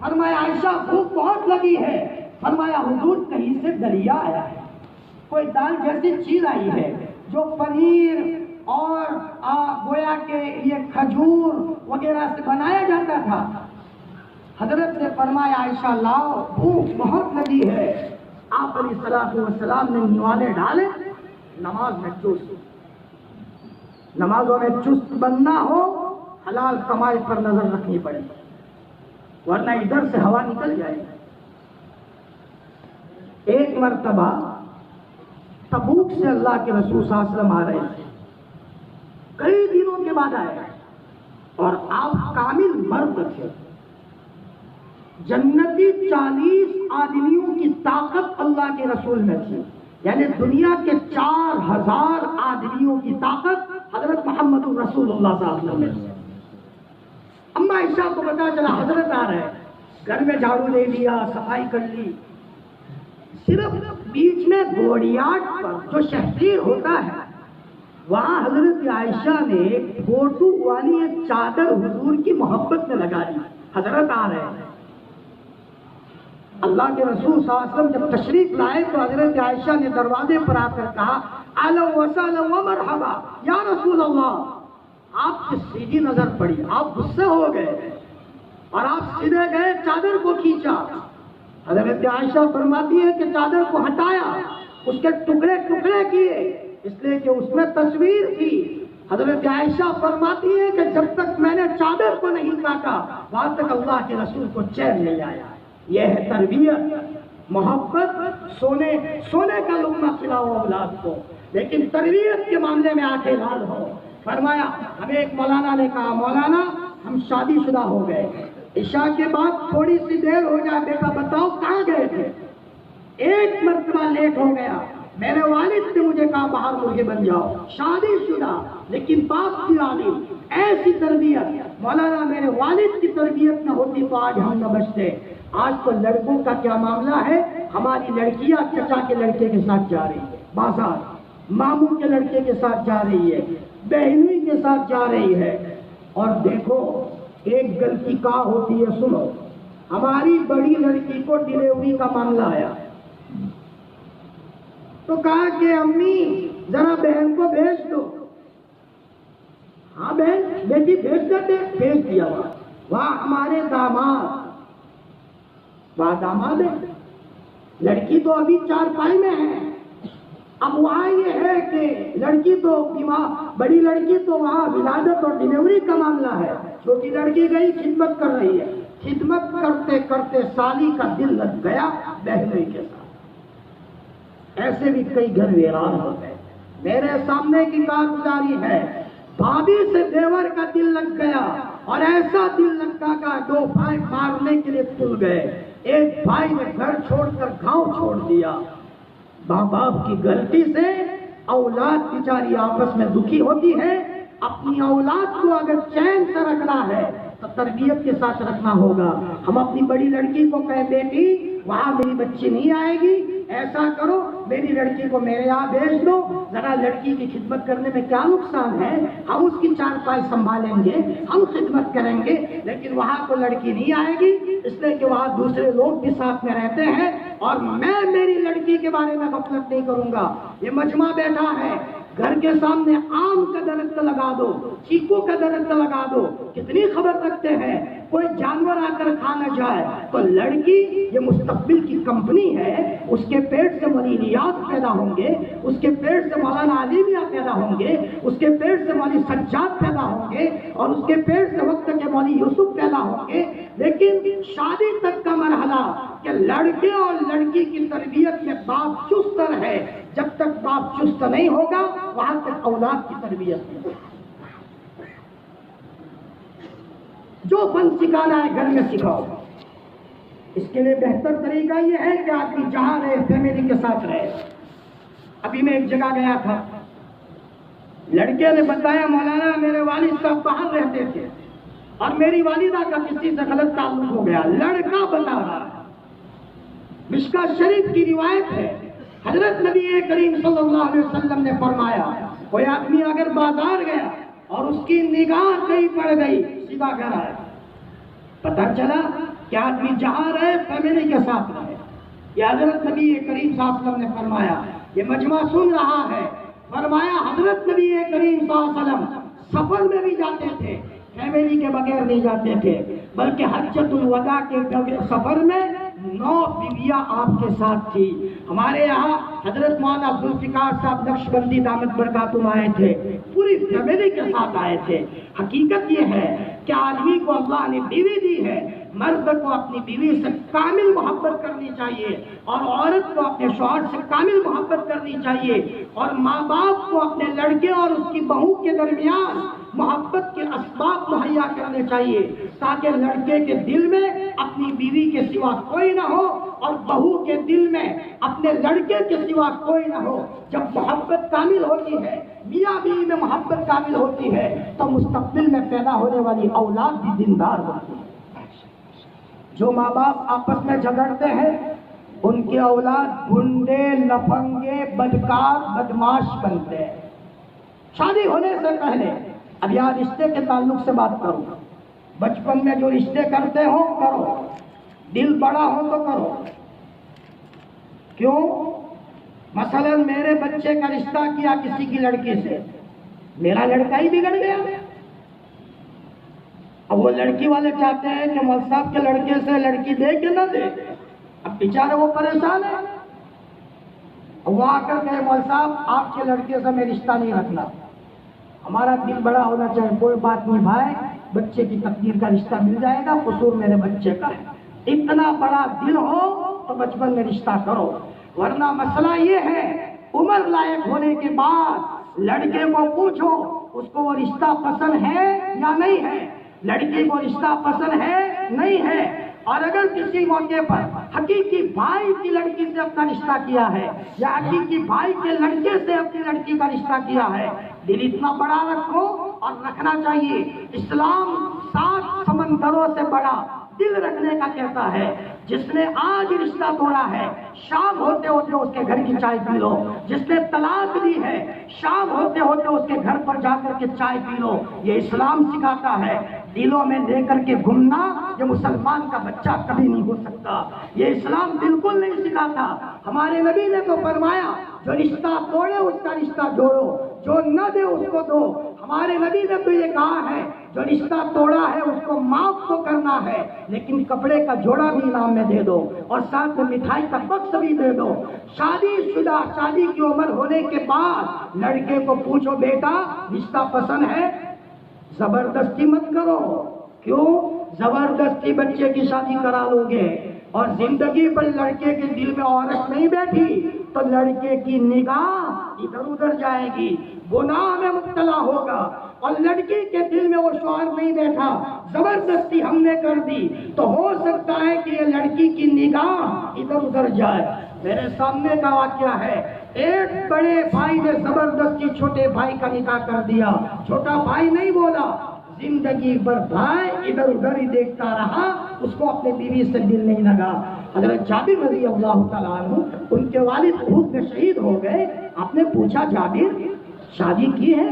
فرمایا عائشہ بھوک بہت لگی ہے، فرمایا حضور کہیں سے دلیا آیا ہے، کوئی دال جیسی چیز آئی ہے جو پنیر اور گویا کہ یہ کھجور وغیرہ سے بنایا جاتا تھا۔ حضرت نے فرمایا عائشہ لاؤ، بھوک بہت لگی ہے۔ آپ علیہ السلام نے نوالے ڈالے، نماز میں چست، نمازوں میں چست بننا ہو حلال کمائی پر نظر رکھنی پڑے، ورنہ ادھر سے ہوا نکل جائے گی۔ ایک مرتبہ تبوک سے اللہ کے رسول صلی اللہ علیہ وسلم آ رہے تھے، کئی دنوں کے بعد آئے اور آپ کامل مرد تھے، جنتی 40 آدمیوں کی طاقت اللہ کے رسول میں تھی، یعنی دنیا کے 4000 آدمیوں کی طاقت حضرت محمد رسول اللہ صلی اللہ علیہ وسلم میں تھی۔ اما عائشہ کو پتا چلا حضرت آ رہے، گھر میں جھاڑو لے لیا، صفائی کر لی، صرف بیچ میں گوڑیاٹ پر جو شہپیر ہوتا ہے وہاں حضرت عائشہ نے گوٹو والی ایک چادر حضور کی محبت میں لگا دی، حضرت آ رہے ہیں۔ اللہ کے رسول صلی اللہ علیہ وسلم جب تشریف لائے تو حضرت عائشہ نے دروازے پر آ کر کہا اہلا وسہلا ومرحبا یا رسول اللہ۔ آپ کی سیدھی نظر پڑی، آپ غصے ہو گئے اور آپ سیدھے گئے، چادر کو کھینچا۔ حضرت عائشہ فرماتی ہے کہ چادر کو ہٹایا، اس کے ٹکڑے ٹکڑے کیے، اس لیے کہ اس میں تصویر تھی۔ حضرت عائشہ فرماتی ہے کہ جب تک میں نے چادر کو نہیں کاٹا وہاں تک اللہ کے رسول کو چین نہیں آیا۔ یہ ہے تربیت، محبت، سونے کا لقمہ کھلاؤ اولاد کو، لیکن تربیت کے معاملے میں آنکھیں لال ہو۔ فرمایا، ہمیں ایک مولانا نے کہا مولانا ہم شادی شدہ ہو گئے، عشاء کے بعد تھوڑی سی دیر ہو جائے، بیٹا بتاؤ کہاں گئے تھے؟ ایک مرتبہ لیٹ ہو گیا، میرے والد نے مجھے کہا باہر مرغے بن جاؤ، شادی شدہ لیکن باپ کی عالم، ایسی تربیت مولانا میرے والد کی تربیت نہ ہوتی تو آج ہم نہ بچتے۔ آج تو لڑکوں کا کیا معاملہ ہے، ہماری لڑکیاں چچا کے لڑکے کے ساتھ جا رہی ہے بازار، ماموں کے لڑکے کے ساتھ جا رہی ہے، بہنوئی کے ساتھ جا رہی ہے۔ اور دیکھو ایک غلطی کہاں ہوتی ہے، سنو، ہماری بڑی لڑکی کو ڈلیوری کا معاملہ آیا تو کہا کہ امی ذرا بہن کو بھیج دو۔ ہاں بہن بیٹی بھیج دیتے، بھیج دیا۔ وہاں ہمارے داماد، وہاں داماد ہے، لڑکی تو ابھی چارپائی میں ہے۔ اب وہاں یہ ہے کہ لڑکی تو بڑی لڑکی تو وہاں ولادت اور ڈلیوری کا معاملہ ہے، چھوٹی لڑکی گئی خدمت کر رہی ہے، خدمت کرتے کرتے سالی کا دل لگ گیا بہنوئی کے ساتھ۔ ایسے بھی کئی گھر ویران ہو گئے۔ میرے سامنے کی کارگزاری ہے، بھابھی سے دیور کا دل لگ گیا اور ایسا دل لگا کہ 2 بھائی مارنے کے لیے تل گئے۔ ایک بھائی نے گھر چھوڑ کر گاؤں چھوڑ دیا۔ ماں باپ کی غلطی سے اولاد بیچاری آپس میں دکھی ہوتی ہے۔ اپنی اولاد کو اگر چین سے رکھنا ہے تو تربیت کے ساتھ رکھنا ہوگا۔ ہم اپنی بڑی لڑکی کو کہیں بیٹی وہاں میری بچی نہیں آئے گی، ایسا کرو میری لڑکی کو میرے یہاں بھیج دو، ذرا لڑکی کی خدمت کرنے میں کیا نقصان ہے، ہم اس کی چارپائی سنبھالیں گے، ہم خدمت کریں گے، لیکن وہاں کو لڑکی نہیں آئے گی اس لیے کہ وہاں دوسرے لوگ بھی ساتھ میں رہتے ہیں اور میں میری لڑکی کے بارے میں غفلت نہیں کروں گا۔ یہ مجمع بیٹھا ہے، گھر کے سامنے آم کا درخت لگا دو، چیکو کا درخت لگا دو، کتنی خبر رکھتے ہیں کوئی جانور آ کر کھا نہ جائے۔ تو لڑکی یہ مستقبل کی کمپنی ہے، اس کے پیٹ سے مولویات پیدا ہوں گے، اس کے پیٹ سے مولانا علیمیہ پیدا ہوں گے، اس کے پیٹ سے مولوی سجاد پیدا ہوں گے اور اس کے پیٹ سے وقت کے مولوی یوسف پیدا ہوں گے۔ لیکن شادی تک کا مرحلہ کہ لڑکے اور لڑکی کی تربیت میں باپ چست ہے، جب تک باپ چست نہیں ہوگا وہاں تک اولاد کی تربیت نہیں۔ جو فن سکھانا ہے گھر میں سکھاؤ۔ اس کے لیے بہتر طریقہ یہ ہے کہ آدمی جہاں رہے فیملی کے ساتھ رہے۔ ابھی میں ایک جگہ گیا تھا، لڑکے نے بتایا مولانا میرے والد صاحب باہر رہتے تھے اور میری والدہ کا کسی سے غلط تعلق ہو گیا۔ لڑکا بتا رہا ہے، مشکاۃ شریف کی روایت ہے، حضرت نبی کریم صلی اللہ علیہ وسلم نے فرمایا کوئی آدمی اگر بازار گیا اور اس کی نگاہ کہیں پڑ گئی سیدھا گھر آئے، پتہ چلا کہ آدمی جہاں رہے فیملی کے ساتھ رہے. یہ حضرت نبی کریم صلی اللہ علیہ وسلم نے فرمایا. یہ مجمع سن رہا ہے. فرمایا حضرت نبی کریم صلی اللہ علیہ وسلم سفر میں بھی جاتے تھے, فیملی کے بغیر نہیں جاتے تھے, بلکہ حجۃ الوداع کے سفر میں 9 بیویاں آپ کے ساتھ تھی. ہمارے یہاں حضرت مولانا ذوالفقار صاحب نقشبندی دامت برکاتہم آئے تھے, پوری فیملی کے ساتھ آئے تھے. حقیقت یہ ہے کہ آدمی کو اللہ نے بیوی دی ہے, مرد کو اپنی بیوی سے کامل محبت کرنی چاہیے, اور عورت کو اپنے شوہر سے کامل محبت کرنی چاہیے, اور ماں باپ کو اپنے لڑکے اور اس کی بہو کے درمیان محبت کے اسباب مہیا کرنے چاہیے, تاکہ لڑکے کے دل میں اپنی بیوی کے سوا کوئی نہ ہو اور بہو کے دل میں اپنے لڑکے کے سوا کوئی نہ ہو. جب محبت کامل ہوتی ہے, میاں بیوی میں محبت کامل ہوتی ہے, تو مستقبل میں پیدا ہونے والی اولاد بھی دیندار ہوتی ہے. جو ماں باپ آپس میں جھگڑتے ہیں ان کے اولاد گنڈے, لفنگے, بدکار, بدماش بنتے ہیں. شادی ہونے سے پہلے اب یہاں رشتے کے تعلق سے بات کروں. بچپن میں جو رشتے کرتے ہو کرو, دل بڑا ہو تو کرو. کیوں؟ مثلا میرے بچے کا رشتہ کیا کسی کی لڑکی سے, میرا لڑکا ہی بگڑ گیا. اب وہ لڑکی والے چاہتے ہیں کہ مول صاحب کے لڑکے سے لڑکی دے کہ نہ دے. اب بیچارے وہ پریشان ہے. وہ آ کر کہے مول صاحب آپ کے لڑکے سے میں رشتہ نہیں رکھنا, ہمارا دل بڑا ہونا چاہیے. کوئی بات نہیں بھائی, بچے کی تقدیر کا رشتہ مل جائے گا, قصور میرے بچے کا ہے. اتنا بڑا دل ہو تو بچپن میں رشتہ کرو, ورنہ مسئلہ یہ ہے عمر لائق ہونے کے بعد لڑکے کو پوچھو اس کو وہ رشتہ پسند ہے یا نہیں ہے, لڑکی کو رشتہ پسند ہے نہیں ہے. اور اگر کسی موقع پر حقیقی بھائی کی لڑکی سے اپنا رشتہ کیا ہے یا حقیقی بھائی کے لڑکے سے اپنی لڑکی کا رشتہ کیا ہے, دل اتنا بڑا رکھو, اور رکھنا چاہیے. اسلام 7 سمندروں سے بڑا دل رکھنے کا کہتا ہے. جس نے آج رشتہ توڑا ہے شام ہوتے ہوتے اس کے گھر کی چائے پی لو. جس نے طلاق دی ہے شام ہوتے ہوتے اس کے گھر پر جا کر کے چائے پی لو. یہ اسلام سکھاتا ہے. دلوں میں لے کر کے گھومنا یہ مسلمان کا بچہ کبھی نہیں ہو سکتا. یہ اسلام بالکل نہیں سکھاتا. ہمارے نبی نے تو فرمایا جو رشتہ توڑے اس کا رشتہ جوڑو, جو نہ دے اس کو دو. ہمارے نبی نے تو یہ کہا ہے جو رشتہ توڑا ہے اس کو معاف تو کرنا ہے, لیکن کپڑے کا جوڑا بھی انعام میں دے دو, اور ساتھ میں مٹھائی کا بکس بھی دے دو. شادی شدہ, شادی کی عمر ہونے کے بعد لڑکے کو پوچھو بیٹا رشتہ پسند ہے, زبردستی مت کرو. کیوں؟ زبردستی بچے کی شادی کرا لو گے اور زندگی پر لڑکے کے دل میں عورت نہیں بیٹھی تو لڑکے کی نگاہ ادھر ادھر جائے گی, گناہ میں مبتلا ہوگا. اور لڑکی کے دل میں وہ شوہر نہیں بیٹھا, زبردستی ہم نے کر دی تو ہو سکتا ہے کہ یہ لڑکی کی نگاہ ادھر ادھر جائے. میرے سامنے کا واقعہ ہے, ایک بڑے بھائی نے زبردستی چھوٹے بھائی کا نکاح کر دیا. چھوٹا بھائی نہیں بولا, زندگی بھر بھائی ادھر ادھر ہی دیکھتا رہا, اس کو اپنے بیوی سے دل نہیں لگا. حضرت جابر رضی اللہ تعالیٰ عنہ, ان کے والد خود میں شہید ہو گئے. آپ نے پوچھا جابر شادی کی ہے؟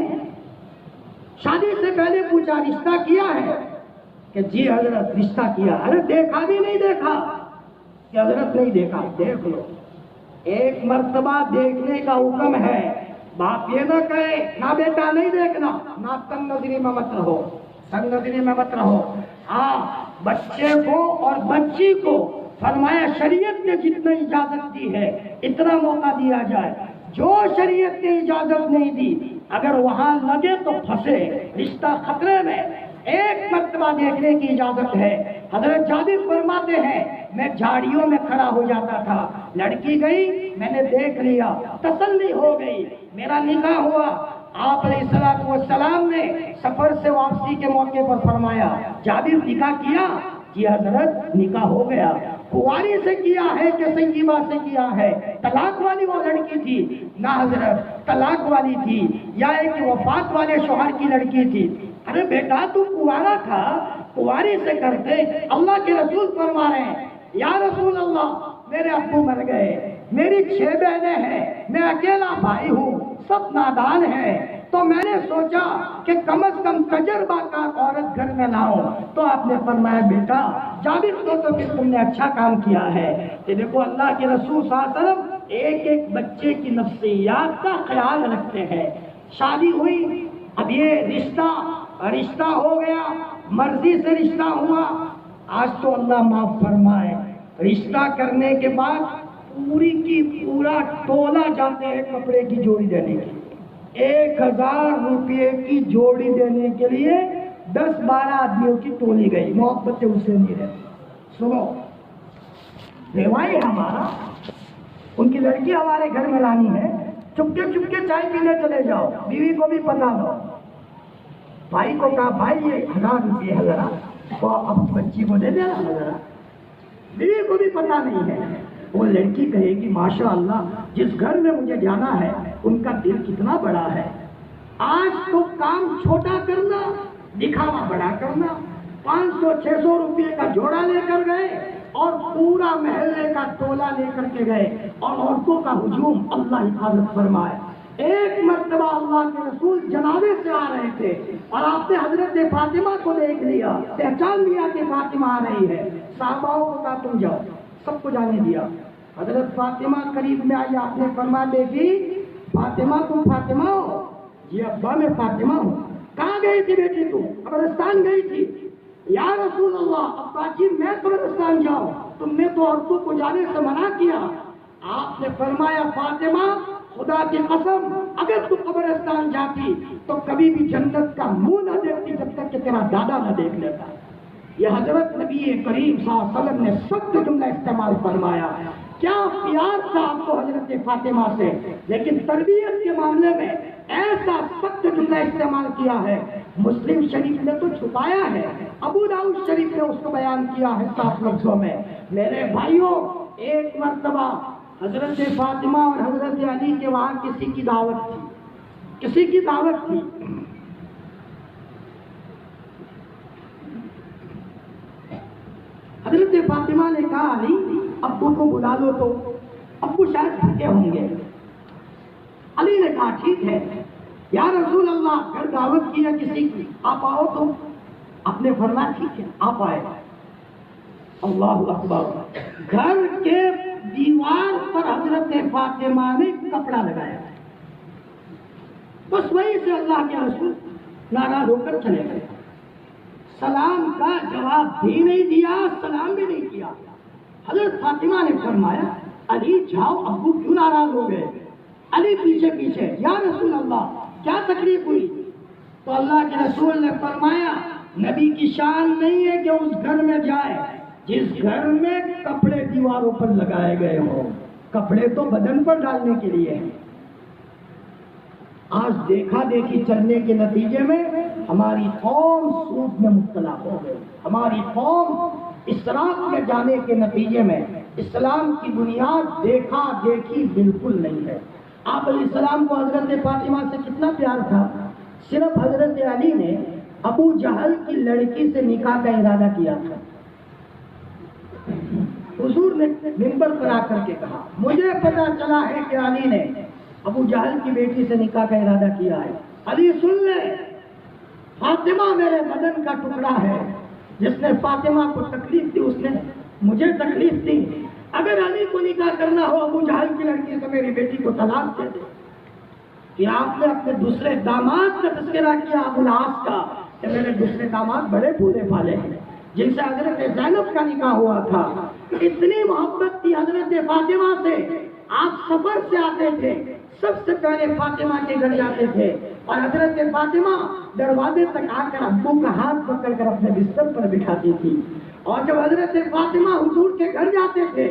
شادی سے پہلے پوچھا رشتہ کیا ہے؟ کہ جی حضرت رشتہ کیا. ارے دیکھا بھی نہیں دیکھا؟ کہ حضرت نہیں دیکھا. دیکھ لو, ایک مرتبہ دیکھنے کا حکم ہے. باپ یہ نہ کہے نہ بیٹا نہیں دیکھنا, نہ تنگ نظری میں مت رہو, تنگ نظری میں مت رہو. ہاں بچے کو اور بچی کو فرمایا شریعت نے جتنا اجازت دی ہے اتنا موقع دیا جائے. جو شریعت نے اجازت نہیں دی اگر وہاں لگے تو پھنسے, رشتہ خطرے میں. ایک مرتبہ دیکھنے کی اجازت ہے. حضرت جابر فرماتے ہیں میں جھاڑیوں میں کھڑا ہو جاتا تھا, لڑکی گئی میں نے دیکھ لیا, تسلی ہو گئی, میرا نکاح ہوا. آپ علیہ السلام نے سفر سے واپسی کے موقع پر فرمایا جابر نکاح کیا؟ جی حضرت نکاح ہو گیا. کنواری سے کیا ہے کہ سنجیبہ سے کیا ہے؟ طلاق والی وہ لڑکی تھی؟ نہ حضرت طلاق والی تھی, یا ایک وفات والے شوہر کی لڑکی تھی. ارے بیٹا تو کنوارا تھا, کنواری سے کرتے. اللہ کے رسول فرما رہے ہیں یا رسول اللہ میرے ابو مر گئے, میری 6 بہنیں ہیں, میں اکیلا بھائی ہوں, سب نادان ہیں, تو میں نے سوچا کہ کم از کم تجربہ کار عورت گھر میں لاؤ. تو آپ نے فرمایا بیٹا جابر تو کہ تم نے اچھا کام کیا ہے کہ دیکھو اللہ کے رسول صلی اللہ علیہ وسلم ایک ایک بچے کی نفسیات کا خیال رکھتے ہیں. شادی ہوئی، اب یہ رشتہ ہو گیا، مرضی سے رشتہ ہوا. آج تو اللہ معاف فرمائے، رشتہ کرنے کے بعد پوری کی پورا ٹولہ جاتے ہیں کپڑے کی جوڑی دینے کے لیے. 1000 روپے کی جوڑی دینے کے لیے 10-12 آدمیوں کی ٹولی گئی. محبت سے اسے نہیں رہتی. سنو، ریوائی ہمارا ان کی لڑکی ہمارے گھر میں لانی ہے، چپکے چائے پینے چلے جاؤ، بیوی کو بھی پتا دو. بھائی کو کہا بھائی یہ 1000 روپے ہے ذرا تو اب بچی کو دے دینا ذرا. بیوی کو بھی پتا نہیں ہے. وہ لڑکی کہے گی ماشاء اللہ جس گھر میں مجھے جانا ہے ان کا دل کتنا بڑا ہے. آج تو کام چھوٹا کرنا، دکھاوا بڑا کرنا. 500-600 روپے کا جوڑا لے کر گئے اور پورا محلے کا ٹولہ لے کر کے گئے اور عورتوں کا ہجوم. اللہ حفاظت فرمائے. ایک مرتبہ اللہ کے رسول جنازے سے آ رہے تھے اور آپ نے حضرت فاطمہ کو دیکھ لیا، پہچان لیا کہ فاطمہ آ رہی ہے. صحاباؤں کو کہا تم جاؤ، سب کو جانے دیا. حضرت فاطمہ قریب میں آئی. آپ نے فرمایا بیٹی فاطمہ تم فاطمہ ہو؟ جی ابا میں فاطمہ ہوں. کہاں گئی تھی بیٹی تم؟ قبرستان گئی تھی. یا رسول اللہ ابا جی میں قبرستان جاؤں؟ تم نے تو عورتوں کو جانے سے منع کیا. آپ نے فرمایا فاطمہ خدا کی قسم اگر تو قبرستان جاتی تو کبھی بھی جنت کا منہ نہ دیکھتی جب تک کہ تیرا دادا نہ دیکھ لیتا. یہ حضرت نبی کریم صلی اللہ علیہ وسلم نے سخت جملہ استعمال فرمایا. کیا پیار تھا آپ کو حضرت فاطمہ سے، لیکن تربیت کے معاملے میں ایسا سخت جملہ استعمال کیا ہے. مسلم شریف نے تو چھپایا ہے، ابو داؤد شریف نے اس کو بیان کیا ہے صاف لفظوں میں. میرے بھائیوں ایک مرتبہ حضرت فاطمہ اور حضرت علی کے وہاں کسی کی دعوت تھی. حضرت فاطمہ نے کہا علی ابو کو بلا لو. تو ابو شاید تھکے ہوں گے. علی نے کہا ٹھیک ہے یا رسول اللہ گھر دعوت کی ہے کسی کی، آپ آؤ. تو آپ نے فرمایا ٹھیک ہے آپ آئے. اللہ اکبر. گھر کے دیوار پر حضرت فاطمہ نے کپڑا لگایا. بس وہیں سے اللہ کے رسول ناراض ہو کر چلے گئے. سلام کا جواب بھی نہیں دیا، سلام بھی نہیں کیا. حضرت فاطمہ نے فرمایا علی جاؤ، ابو کیوں ناراض ہو گئے؟ علی پیچھے یا رسول اللہ کیا تکلیف ہوئی؟ تو اللہ کے رسول نے فرمایا نبی کی شان نہیں ہے کہ اس گھر میں جائے جس گھر میں کپڑے دیواروں پر لگائے گئے ہوں. کپڑے تو بدن پر ڈالنے کے لیے ہیں. آج دیکھا دیکھی چلنے کے نتیجے میں ہماری قوم سود میں مبتلا ہو گئی. ہماری قوم اسراف میں جانے کے نتیجے میں اسلام کی بنیاد دیکھا دیکھی بالکل نہیں ہے. آپ علیہ السلام کو حضرت فاطمہ سے کتنا پیار تھا. صرف حضرت علی نے ابو جہل کی لڑکی سے نکاح کا ارادہ کیا تھا. حضور نے منبر پر آ کر کے کہا مجھے پتا چلا ہے کہ علی نے ابو جہل کی بیٹی سے نکاح کا ارادہ کیا ہے. علی سن لے، فاطمہ میرے بدن کا ٹکڑا ہے. جس نے فاطمہ کو تکلیف دی اس نے مجھے تکلیف دی. اگر علی کو نکاح کرنا ہو ابو جہل کی لڑکی سے میری بیٹی کو طلاق دے دے. کہ آپ نے اپنے دوسرے داماد کا تذکرہ کیا ابو العاص کا کہ میرے دوسرے داماد بڑے بھولے بھالے ہیں جن سے حضرت زینب کا نکاح ہوا تھا. اتنی محبت تھی حضرت فاطمہ سے. آپ سفر سے آتے تھے سب سے پہلے فاطمہ کے گھر جاتے تھے اور حضرت فاطمہ دروازے تک آ کر ابو کا ہاتھ پکڑ کر اپنے بستر پر بٹھاتی تھی. اور جب حضرت فاطمہ حضور کے گھر جاتے تھے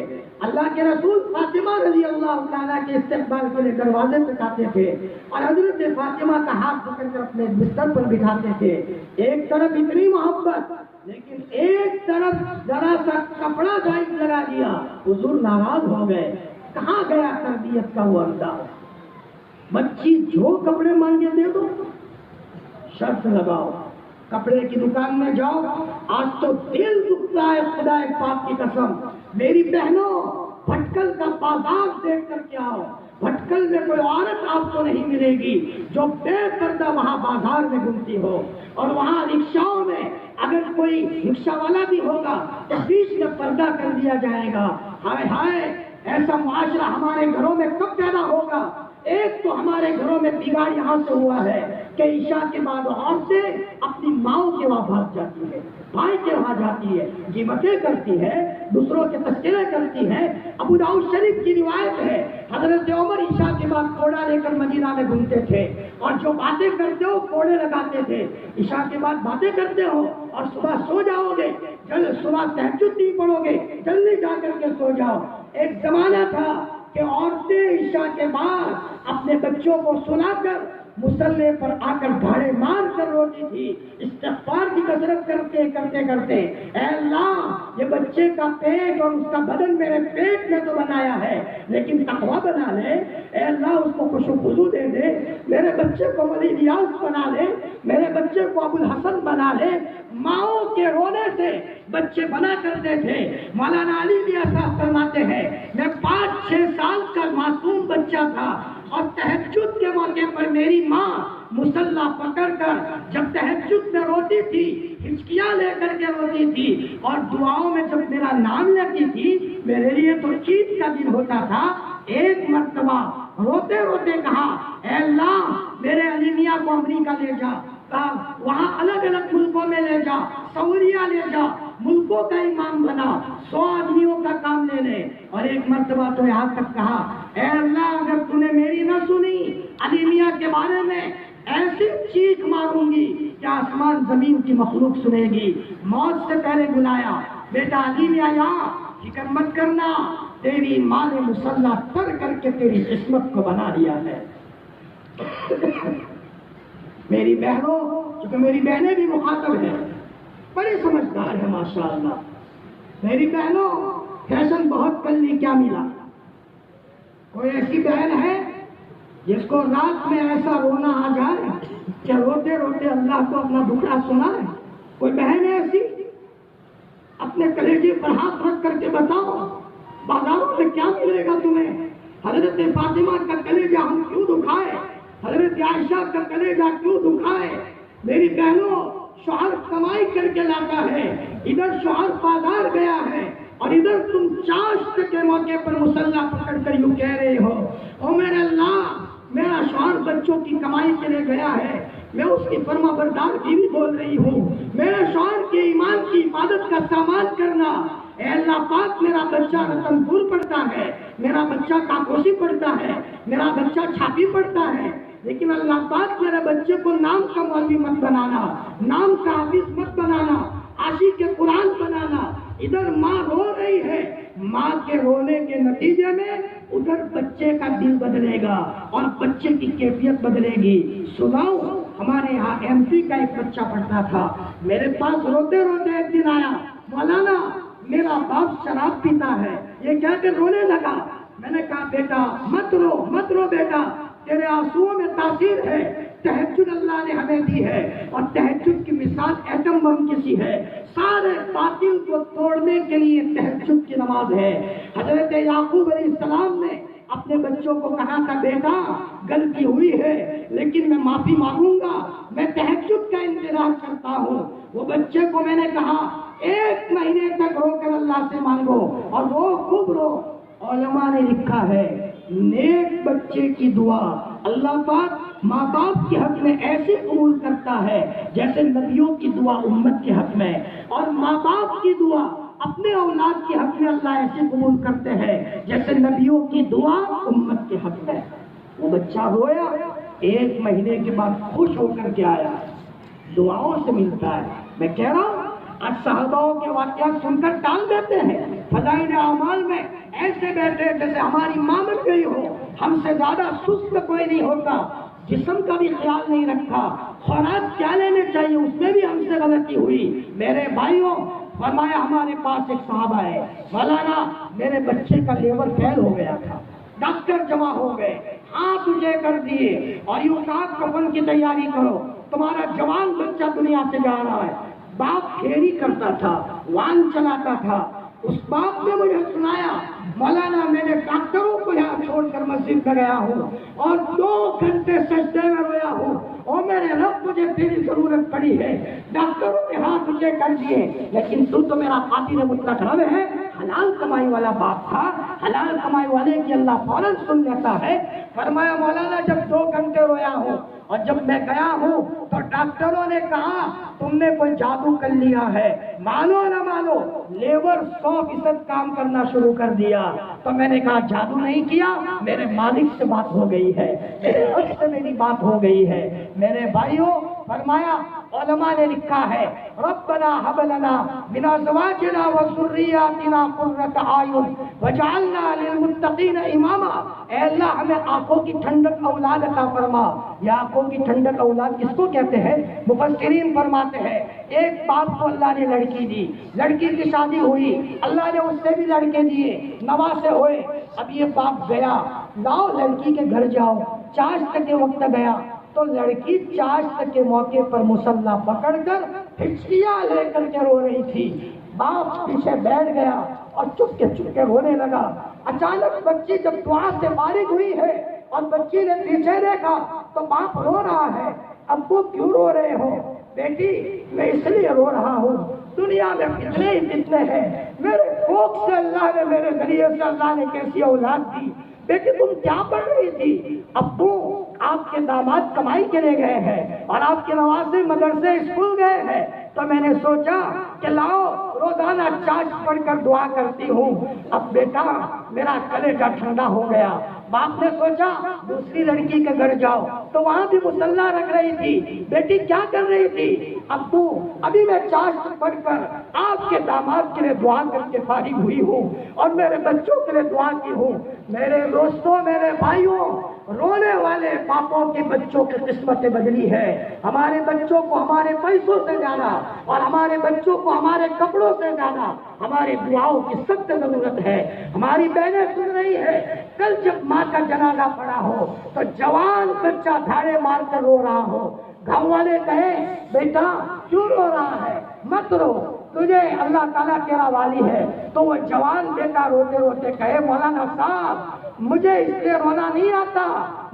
اللہ کے رسول فاطمہ رضی اللہ تعالیٰ کے استقبال کے لیے دروازے تک آتے تھے اور حضرت فاطمہ کا ہاتھ پکڑ کر اپنے بستر پر بٹھاتے تھے. ایک طرف اتنی محبت لیکن ایک طرف ذرا سا کپڑا گائز لگا دیا حضور ناراض ہو گئے. کہاں گیا تربیت کا وہ انداز؟ بچی جو کپڑے مانگے دے دو، شرط لگاؤ. کپڑے کی دکان میں جاؤ. آج تو دل دکھتا ہے خدا پاک کی قسم. میری بہنوں پھٹکل کا بازار دیکھ کر کے آؤ، بھٹکل میں کوئی عورت آپ کو نہیں ملے گی جو بے پردہ وہاں بازار میں گھومتی ہو، اور وہاں رکشاؤں میں اگر کوئی رکشا والا بھی ہوگا تو بیچ میں پردہ کر دیا جائے گا۔ ہائے ہائے، ایسا معاشرہ ہمارے گھروں میں کب پیدا ہوگا؟ ایک تو ہمارے گھروں میں بگاڑ یہاں سے ہوا ہے کہ عشاء کے بعد عورتیں اپنی ماؤں کے وہاں بھاگ جاتی ہے، بھائی کے وہاں جاتی ہے، غیبتیں کرتی ہے، دوسروں کے تذکرے کرتی ہے۔ ابو داؤد شریف کی روایت ہے، حضرت عمر عشاء کے بعد کوڑا لے کر مدینہ میں گھومتے تھے، اور جو باتیں کرتے ہو کوڑے لگاتے تھے۔ عشاء کے بعد باتیں کرتے ہو اور صبح سو جاؤ گے، صبح تہجد نہیں پڑھو گے، جلدی جا کر کے سو جاؤ۔ ایک زمانہ تھا کہ عورتیں عشاء کے بعد اپنے بچوں کو سلا کر مصلے پر آ کر دھاڑے مار کر روتی تھی، استغفار کی کثرت کرتے کرتے، اے اللہ یہ بچے کا پیٹ اور اس کا بدن میرے پیٹ میں تو بنایا ہے لیکن تقویٰ بنا لے، اے اللہ اس کو خشوع و خضوع دے دے، میرے بچے کو ولی ریاض بنا لے، میرے بچے کو ابو الحسن بنا لے۔ ماؤں کے رونے سے بچے بنا کرتے تھے۔ مولانا علی بھی ایسا فرماتے ہیں، میں 5-6 سال کا معصوم بچہ تھا اور تہجد کے موقع پر میری ماں مصلی پکڑ کر جب تہجد میں روتی تھی، ہچکیاں لے کر کے روتی تھی، اور دعاؤں میں جب میرا نام لیتی تھی، میرے لیے تو عید کا دن ہوتا تھا۔ ایک مرتبہ روتے روتے کہا، اے اللہ میرے علی میاں کو امریکہ لے جا، وہاں الگ الگ ملکوں میں لے جا، سعودیہ لے جا، ملکوں کا امام بنا، 100 آدمیوں کا کام لے لے۔ اور ایک مرتبہ تو یہاں تک کہا، اے اللہ اگر تو نے میری نہ سنی، علی میاں کے بارے میں ایسی چیخ ماروں گی کہ آسمان زمین کی مخلوق سنے گی۔ موت سے پہلے بلایا، بیٹا علی میاں یہاں، فکر مت کرنا، تیری ماں نے مسلح تر کر کے تیری قسمت کو بنا لیا ہے۔ میری بہنوں، کیونکہ میری بہنیں بھی مخاطب ہیں، بڑی سمجھدار ہے ماشاءاللہ۔ میری بہنوں، فیشن بہت کر لی، کیا ملا؟ کوئی ایسی بہن ہے جس کو رات میں ایسا رونا آ جائے کہ روتے روتے اللہ کو اپنا دکھڑا سنائے؟ کوئی بہن ہے ایسی؟ اپنے کلیجے پر ہاتھ رکھ کر کے بتاؤ، بازاروں میں کیا ملے گا تمہیں؟ حضرت فاطمہ کا کلیجہ ہم کیوں دکھائے؟ حضرت عائشہ کا کلیجہ کیوں دکھائے؟ میری بہنوں، شوہر کمائی کر کے لاتا ہے، ادھر شوہر بازار گیا ہے، اور ادھر تم چاشت کے موقع پر مسلح پکڑ کر یوں کہہ رہے ہو، او میرے اللہ میرا شوہر بچوں کی کمائی کے لیے گیا ہے، میں اس کی فرما بردار بیوی بول رہی ہوں، میرے شوہر کے ایمان کی حفاظت کا سامان کرنا۔ اے اللہ پاک میرا بچہ رتن پور پڑھتا ہے، میرا بچہ کاکوسی پڑھتا ہے، میرا بچہ چھاپی پڑھتا ہے، لیکن اللہ پاک میرے بچے کو نام کا مولوی مت بنانا، نام کا حافظ مت بنانا، عاشق کے قرآن بنانا۔ ادھر ماں رو رہی ہے، ماں کے رونے کے نتیجے میں ادھر بچے کا دل بدلے گا اور بچے کی کیفیت بدلے گی۔ سناؤ، ہمارے یہاں ایم پی کا ایک بچہ پڑھتا تھا، میرے پاس روتے روتے ایک دن آیا، مولانا میرا باپ شراب پیتا ہے، یہ کہہ کے رونے لگا۔ میں نے کہا بیٹا مت رو مت رو بیٹا، تیرے آنسوؤں میں تاثیر ہے، تہجد اللہ نے ہمیں دی ہے، اور تہجد کی مثال ایٹم بم کی سی ہے، سارے باطل کو توڑنے کے لیے تہجد کی نماز ہے۔ حضرت یعقوب علیہ السلام نے اپنے بچوں کو کہا تھا، بیٹا غلطی ہوئی ہے لیکن میں معافی مانگوں گا، میں تہجد کا انتظار کرتا ہوں۔ وہ بچے کو میں نے کہا 1 مہینے تک رو کر اللہ سے مانگو، اور رو خوب رو۔ علماء نے لکھا ہے، نیک بچے کی دعا اللہ پاک ماں باپ کے حق میں ایسے قبول کرتا ہے جیسے نبیوں کی دعا امت کے حق میں، اور ماں باپ کی دعا اپنے اولاد کے حق میں اللہ ایسے قبول کرتے ہیں جیسے نبیوں کی دعا امت کے حق میں۔ وہ بچہ رویا، 1 مہینے کے بعد خوش ہو کر کے آیا، دعاؤں سے ملتا ہے۔ میں کہہ رہا ہوں آج صحاباؤں کے واقعات سن کر ٹال دیتے ہیں، فضائل اعمال میں ایسے بیٹھے جیسے ہماری ماں بن گئی ہو، ہم سے زیادہ سست کوئی نہیں ہوتا، جسم کا بھی خیال نہیں رکھا، خوراک کیا لینے چاہیے اس میں بھی ہم سے غلطی ہوئی۔ میرے بھائیوں، فرمایا ہمارے پاس ایک صحابہ ہے، مولانا میرے بچے کا لیور فیل ہو گیا تھا، ڈاکٹر جمع ہو گئے، ہاتھ اونچے کر دیے اور یوں کہا کفن کی تیاری کرو، تمہارا جوان بچہ دنیا سے جا رہا ہے۔ باپ پھیری کرتا تھا، وان چلاتا تھا، اس باپ نے مجھے سنایا، مولانا میں نے ڈاکٹروں چھوڑ کر مسجد میں گیا ہوں اور 2 گھنٹے سجدے میں رویا ہوں، اور میرے رب مجھے تیری ضرورت پڑی ہے، ڈاکٹروں نے ہاتھ مجھے کر دیے، لیکن تو میرا قاتل مطلق رب ہے۔ حلال کمائی والا باپ تھا، حلال کمائی والے کی اللہ فوراً سن لیتا ہے۔ فرمایا مولانا جب 2 گھنٹے رویا ہوں اور جب میں گیا ہوں تو ڈاکٹروں نے کہا تم نے کوئی جادو کر لیا ہے، مانو نہ مانو لیبر 100% کام کرنا شروع کر دیا۔ تو میں نے کہا جادو نہیں کیا، میرے مالک سے بات ہو گئی ہے، میرے رب سے میری بات ہو گئی ہے۔ میرے بھائیوں، فرمایا علماء نے لکھا ہے ربنا هب لنا من ازواجنا وذرياتنا قرة اعین وجعلنا للمتقین اماما۔ اے اللہ ہمیں آنکھوں کی ٹھنڈک اولاد عطا فرما۔ یہ آنکھوں کی ٹھنڈک اولاد کس کو کہتے ہیں؟ مفسرین فرماتے ہیں ایک باپ کو اللہ نے لڑکی دی، لڑکی کی شادی ہوئی، اللہ نے اس سے بھی لڑکے دیے، نواسے ہوئے۔ اب یہ باپ گیا، لاؤ لڑکی کے گھر جاؤ، چاشت کے وقت گیا تو لڑکی چاشت کے موقع پر مصلی پکڑ کر ہچکیاں لے کر کے رو رہی تھی۔ باپ پیچھے بیٹھ گیا اور چپ کے رونے لگا۔ اچانک بچی جب دعا سے فارغ ہوئی ہے اور بچی نے پیچھے دیکھا تو باپ رو رہا ہے۔ ابو کیوں رو رہے ہو؟ بیٹی میں اس لیے رو رہا ہوں، دنیا میں کتنے ہی فتنے ہیں، میرے کوکھ سے اللہ نے، میرے ذریعے سے اللہ نے کیسی اولاد دی۔ بیٹی تم کیا پڑھ رہی تھی؟ ابو آپ کے داماد کمائی کے لیے گئے ہیں اور آپ کے نواسے مدرسے اسکول گئے ہیں، تو میں نے سوچا کہ لاؤ روزانہ چاش پڑھ کر دعا کرتی ہوں۔ اب بیٹا میرا کلیجہ ٹھنڈا ہو گیا۔ باپ نے سوچا دوسری لڑکی کے گھر جاؤ تو وہاں بھی مصلی رکھ رہی تھی۔ بیٹی کیا کر رہی تھی؟ ابو ابھی میں چاش پڑھ کر آپ کے داماد کے لیے دعا کر کے فارغ ہوئی ہوں اور میرے بچوں کے لیے دعا کی ہوں۔ میرے دوستوں، میرے بھائیوں، رونے والے باپوں کے بچوں کی قسمتیں بدلی ہے۔ ہمارے بچوں کو ہمارے پیسوں سے زیادہ اور ہمارے بچوں کو ہمارے کپڑوں سے زیادہ ہماری دعاؤں کی سخت ضرورت ہے۔ ہماری بہنیں سن رہی ہے، کل جب ماں کا جنازہ پڑا ہو تو جوان بچہ دھاڑے مار کر رو رہا ہو، گھر والے کہیں بیٹا کیوں رو رہا ہے؟ مت رو، تجھے اللہ تعالیٰ تیرا والی ہے۔ تو وہ جوان بیٹا روتے روتے کہے مولانا صاحب مجھے اس لیے رونا نہیں آتا،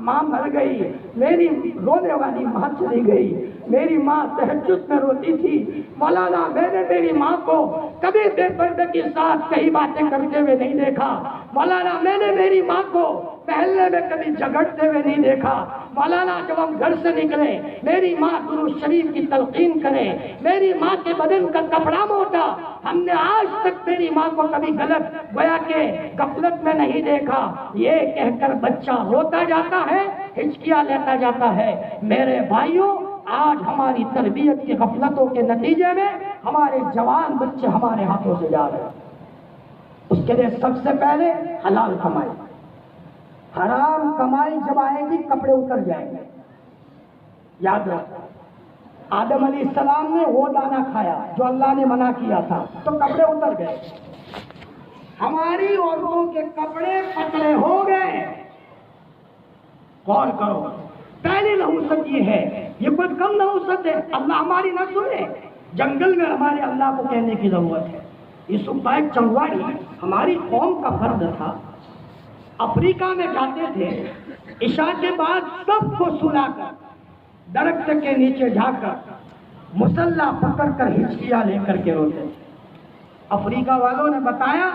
ماں مر گئی، میری رونے والی ماں چلی گئی، میری ماں تہجد میں روتی تھی، مولانا میں نے میری ماں کو کبھی بے پردے کے ساتھ کئی باتیں کرتے ہوئے نہیں دیکھا، مولانا میں نے میری ماں کو محلے میں کبھی جھگڑتے ہوئے نہیں دیکھا، مولانا جب ہم گھر سے نکلے میری ماں درود شریف کی تلقین کرے، میری ماں کے بدن کا کپڑا موٹا، ہم نے آج تک میری ماں کو کبھی غلط گویا کہ غفلت میں نہیں دیکھا۔ یہ کہہ کر بچہ روتا جاتا ہے، ہچکیاں لیتا جاتا ہے۔ میرے بھائیوں، آج ہماری تربیت کی غفلتوں کے نتیجے میں ہمارے جوان بچے ہمارے ہاتھوں سے جا رہے ہیں۔ اس کے لیے سب سے پہلے حلال کمائی۔ حرام کمائی جب آئے گی کپڑے اتر جائیں گے۔ یاد رکھو آدم علیہ السلام نے وہ دانہ کھایا جو اللہ نے منع کیا تھا تو کپڑے اتر گئے۔ ہماری عورتوں کے کپڑے پتلے ہو گئے۔ غور کرو، پہلی نحوست یہ ہے، یہ کوئی کم نحوست ہے، اللہ ہماری نہ سنے۔ جنگل میں ہمارے اللہ کو کہنے کی ضرورت ہے۔ یوسف بھائی چنگواڑی ہماری قوم کا فرد تھا، افریقہ میں جاتے تھے، عشاء کے بعد سب کو سلا کر درخت کے نیچے جا کر مسلح پکڑ کر ہچکیاں لے کر کے روتے تھے۔ افریقہ والوں نے بتایا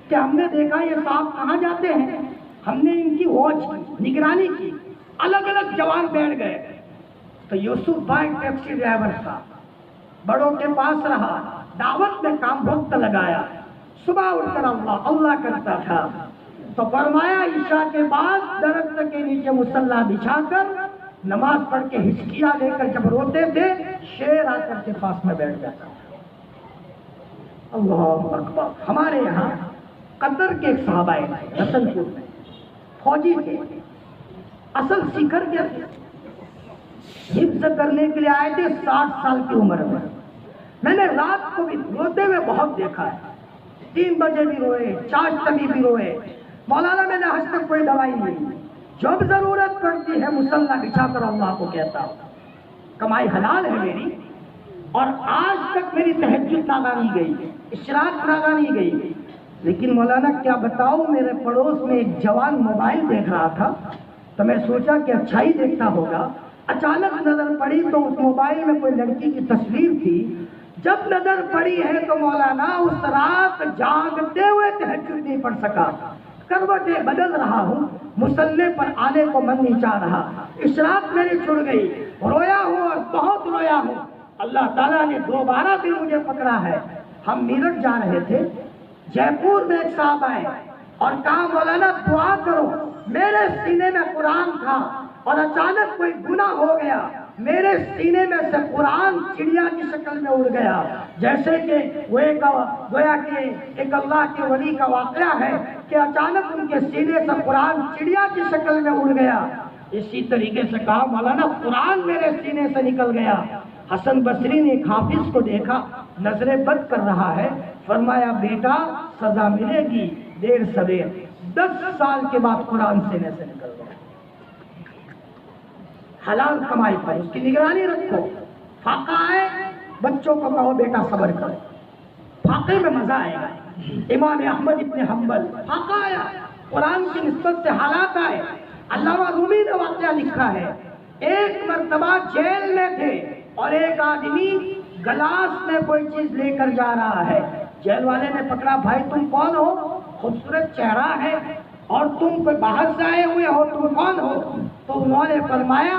کہ ہم نے دیکھا یہ صاحب کہاں جاتے ہیں، ہم نے ان کی واچ کی، نگرانی کی، الگ الگ جوان بیٹھ گئے۔ تو یوسف بھائی ٹیکسی ڈرائیور تھا، بڑوں کے پاس رہا، دعوت میں کام وقت لگایا، صبح اٹھ کر اللہ اللہ کرتا تھا۔ تو فرمایا عشاء کے بعد درخت کے نیچے مسلح بچھا کر نماز پڑھ کے ہچکیاں لے کر جب روتے تھے شیر آ کر کے پاس میں بیٹھ جاتا تھا۔ اللہ اکبر۔ ہمارے یہاں قطر کے ایک صحابہ ہیں رتن پور میں، فوجی تھے، اصل سیکھر کیا تھے، حفظ کرنے کے لیے آئے تھے 60 سال کی عمر میں۔ میں نے رات کو بھی روتے ہوئے بہت دیکھا ہے، 3 بجے بھی روئے، 4 تبھی بھی روئے۔ مولانا میں نے آج تک کوئی دوائی نہیں، جب ضرورت پڑتی ہے مسلح بچھا کر اللہ کو کہتا ہوں کمائی حلال ہے میری، اور آج تک میری تہجد ناگا نہیں گئی، اشراق ناگا نہیں گئی۔ لیکن مولانا کیا بتاؤں، میرے پڑوس میں ایک جوان موبائل دیکھ رہا تھا تو میں سوچا کہ اچھا ہی دیکھتا ہوگا، اچانک نظر پڑی تو اس موبائل میں کوئی لڑکی کی تصویر تھی۔ جب نظر پڑی ہے تو مولانا اس رات جاگتے ہوئے تہجد نہیں پڑھ سکا، کروٹیں بدل رہا ہوں، مصلے پر آنے کو من نہیں چاہ رہا، اشراق میری چھڑ گئی، رویا ہوں اور بہت رویا ہوں۔ اللہ تعالیٰ نے دوبارہ بھی مجھے پکڑا ہے۔ ہم میرٹھ جا رہے تھے، جے پور میں ایک صاحب آئے اور کہا مولانا دعا کرو، میرے سینے میں قرآن تھا اور اچانک کوئی گناہ ہو گیا، میرے سینے میں سے قرآن چڑیا کی شکل میں اڑ گیا، جیسے کہ وہ گویا کہ ایک اللہ کے ولی کا واقعہ ہے کہ اچانک ان کے سینے سے قرآن چڑیا کی شکل میں اڑ گیا۔ اسی طریقے سے کہا مولانا قرآن میرے سینے سے نکل گیا۔ حسن بصری نے ایک حافظ کو دیکھا، نظر بد کر رہا ہے، فرمایا بیٹا سزا ملے گی دیر سویر۔ 10 سال کے بعد قرآن سینے سے نکل گیا۔ حلال کمائی پر اس کی نگرانی رکھو۔ فاقہ آئے بچوں کو کہو بیٹا صبر کرو، فاقے میں مزہ آئے گا۔ امام احمد ابن حنبل فاقہ آیا، قرآن کی نسبت سے حالات آئے۔ علامہ رومی نے واقعہ لکھا ہے، ایک مرتبہ جیل میں تھے اور ایک آدمی گلاس میں کوئی چیز لے کر جا رہا ہے۔ جیل والے نے پکڑا، بھائی تم کون ہو؟ خوبصورت چہرہ ہے اور تم کوئی باہر سے آئے ہوئے ہو، تم کون ہو؟ تو انہوں نے فرمایا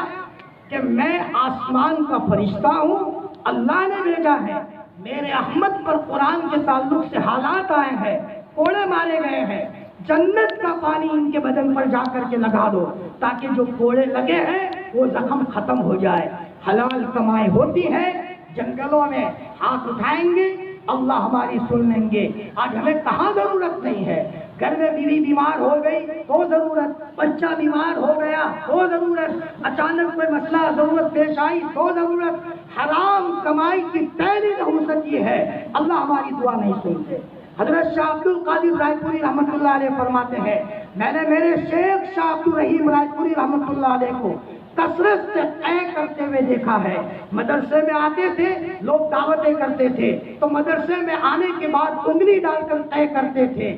کہ میں آسمان کا فرشتہ ہوں، اللہ نے بھیجا ہے، میرے احمد پر قرآن کے تعلق سے حالات آئے ہیں، کوڑے مارے گئے ہیں، جنت کا پانی ان کے بدن پر جا کر کے لگا دو تاکہ جو کوڑے لگے ہیں وہ زخم ختم ہو جائے۔ حلال کمائی ہوتی ہے، جنگلوں میں ہاتھ اٹھائیں گے اللہ ہماری سن لیں گے۔ آج ہمیں کہاں ضرورت نہیں ہے، گھر میں بیوی بیمار ہو گئی تو ضرورت، بچہ بیمار ہو گیا تو ضرورت، اچانک کوئی مسئلہ ضرورت پیش آئی تو ضرورت۔ حرام کمائی کی پہلی نحوست یہ ہے اللہ ہماری دعا نہیں سنتے۔ حضرت شاہ عبد القادر رائے پوری رحمۃ اللہ علیہ فرماتے ہیں، میں نے میرے شیخ شاہ عبد الرحیم رائے پوری رحمۃ اللہ علیہ کو کثرت سے طے کرتے ہوئے دیکھا ہے۔ مدرسے میں آتے تھے، لوگ دعوتیں کرتے تھے تو مدرسے میں آنے کے بعد انگلی ڈال کر طے کرتے تھے۔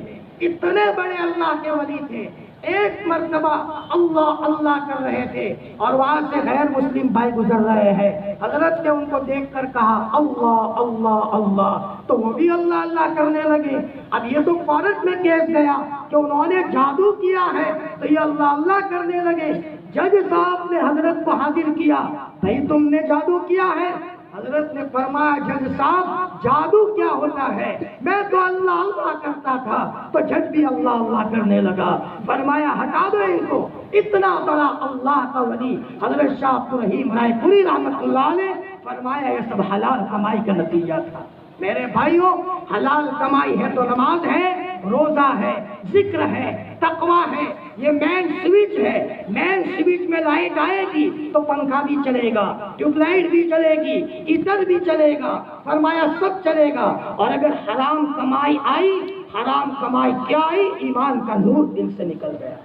اتنے بڑے اللہ کے ولی تھے، ایک مرتبہ اللہ اللہ کر رہے تھے اور وہاں سے غیر مسلم بھائی گزر رہے ہیں، حضرت نے ان کو دیکھ کر کہا اللہ اللہ اللہ، تو وہ بھی اللہ اللہ کرنے لگے۔ اب یہ تو کورٹ میں کیس گیا کہ انہوں نے جادو کیا ہے تو یہ اللہ اللہ کرنے لگے۔ جج صاحب نے حضرت کو حاضر کیا، بھائی تم نے جادو کیا ہے؟ حضرت نے فرمایا جج صاحب جادو کیا ہوتا ہے، میں تو اللہ اللہ کرتا تھا، تو جج بھی اللہ اللہ کرنے لگا۔ فرمایا ہٹا دو ان کو۔ اتنا بڑا اللہ کا ولی حضرت شاہ عبد الرحیم رائے پوری رحمۃ اللہ علیہ، فرمایا یہ سب حلال کمائی کا نتیجہ تھا۔ میرے بھائیوں، حلال کمائی ہے تو نماز ہے، روزہ ہے، ذکر ہے، تقویٰ ہے، یہ مین سوئچ ہے۔ مین سوئچ میں لائٹ آئے گی تو پنکھا بھی چلے گا، ٹیوب لائٹ بھی چلے گی، ہیٹر بھی چلے گا، فرمایا سب چلے گا۔ اور اگر حرام کمائی آئی، حرام کمائی کیا آئی؟ ایمان کا نور دل سے نکل گیا۔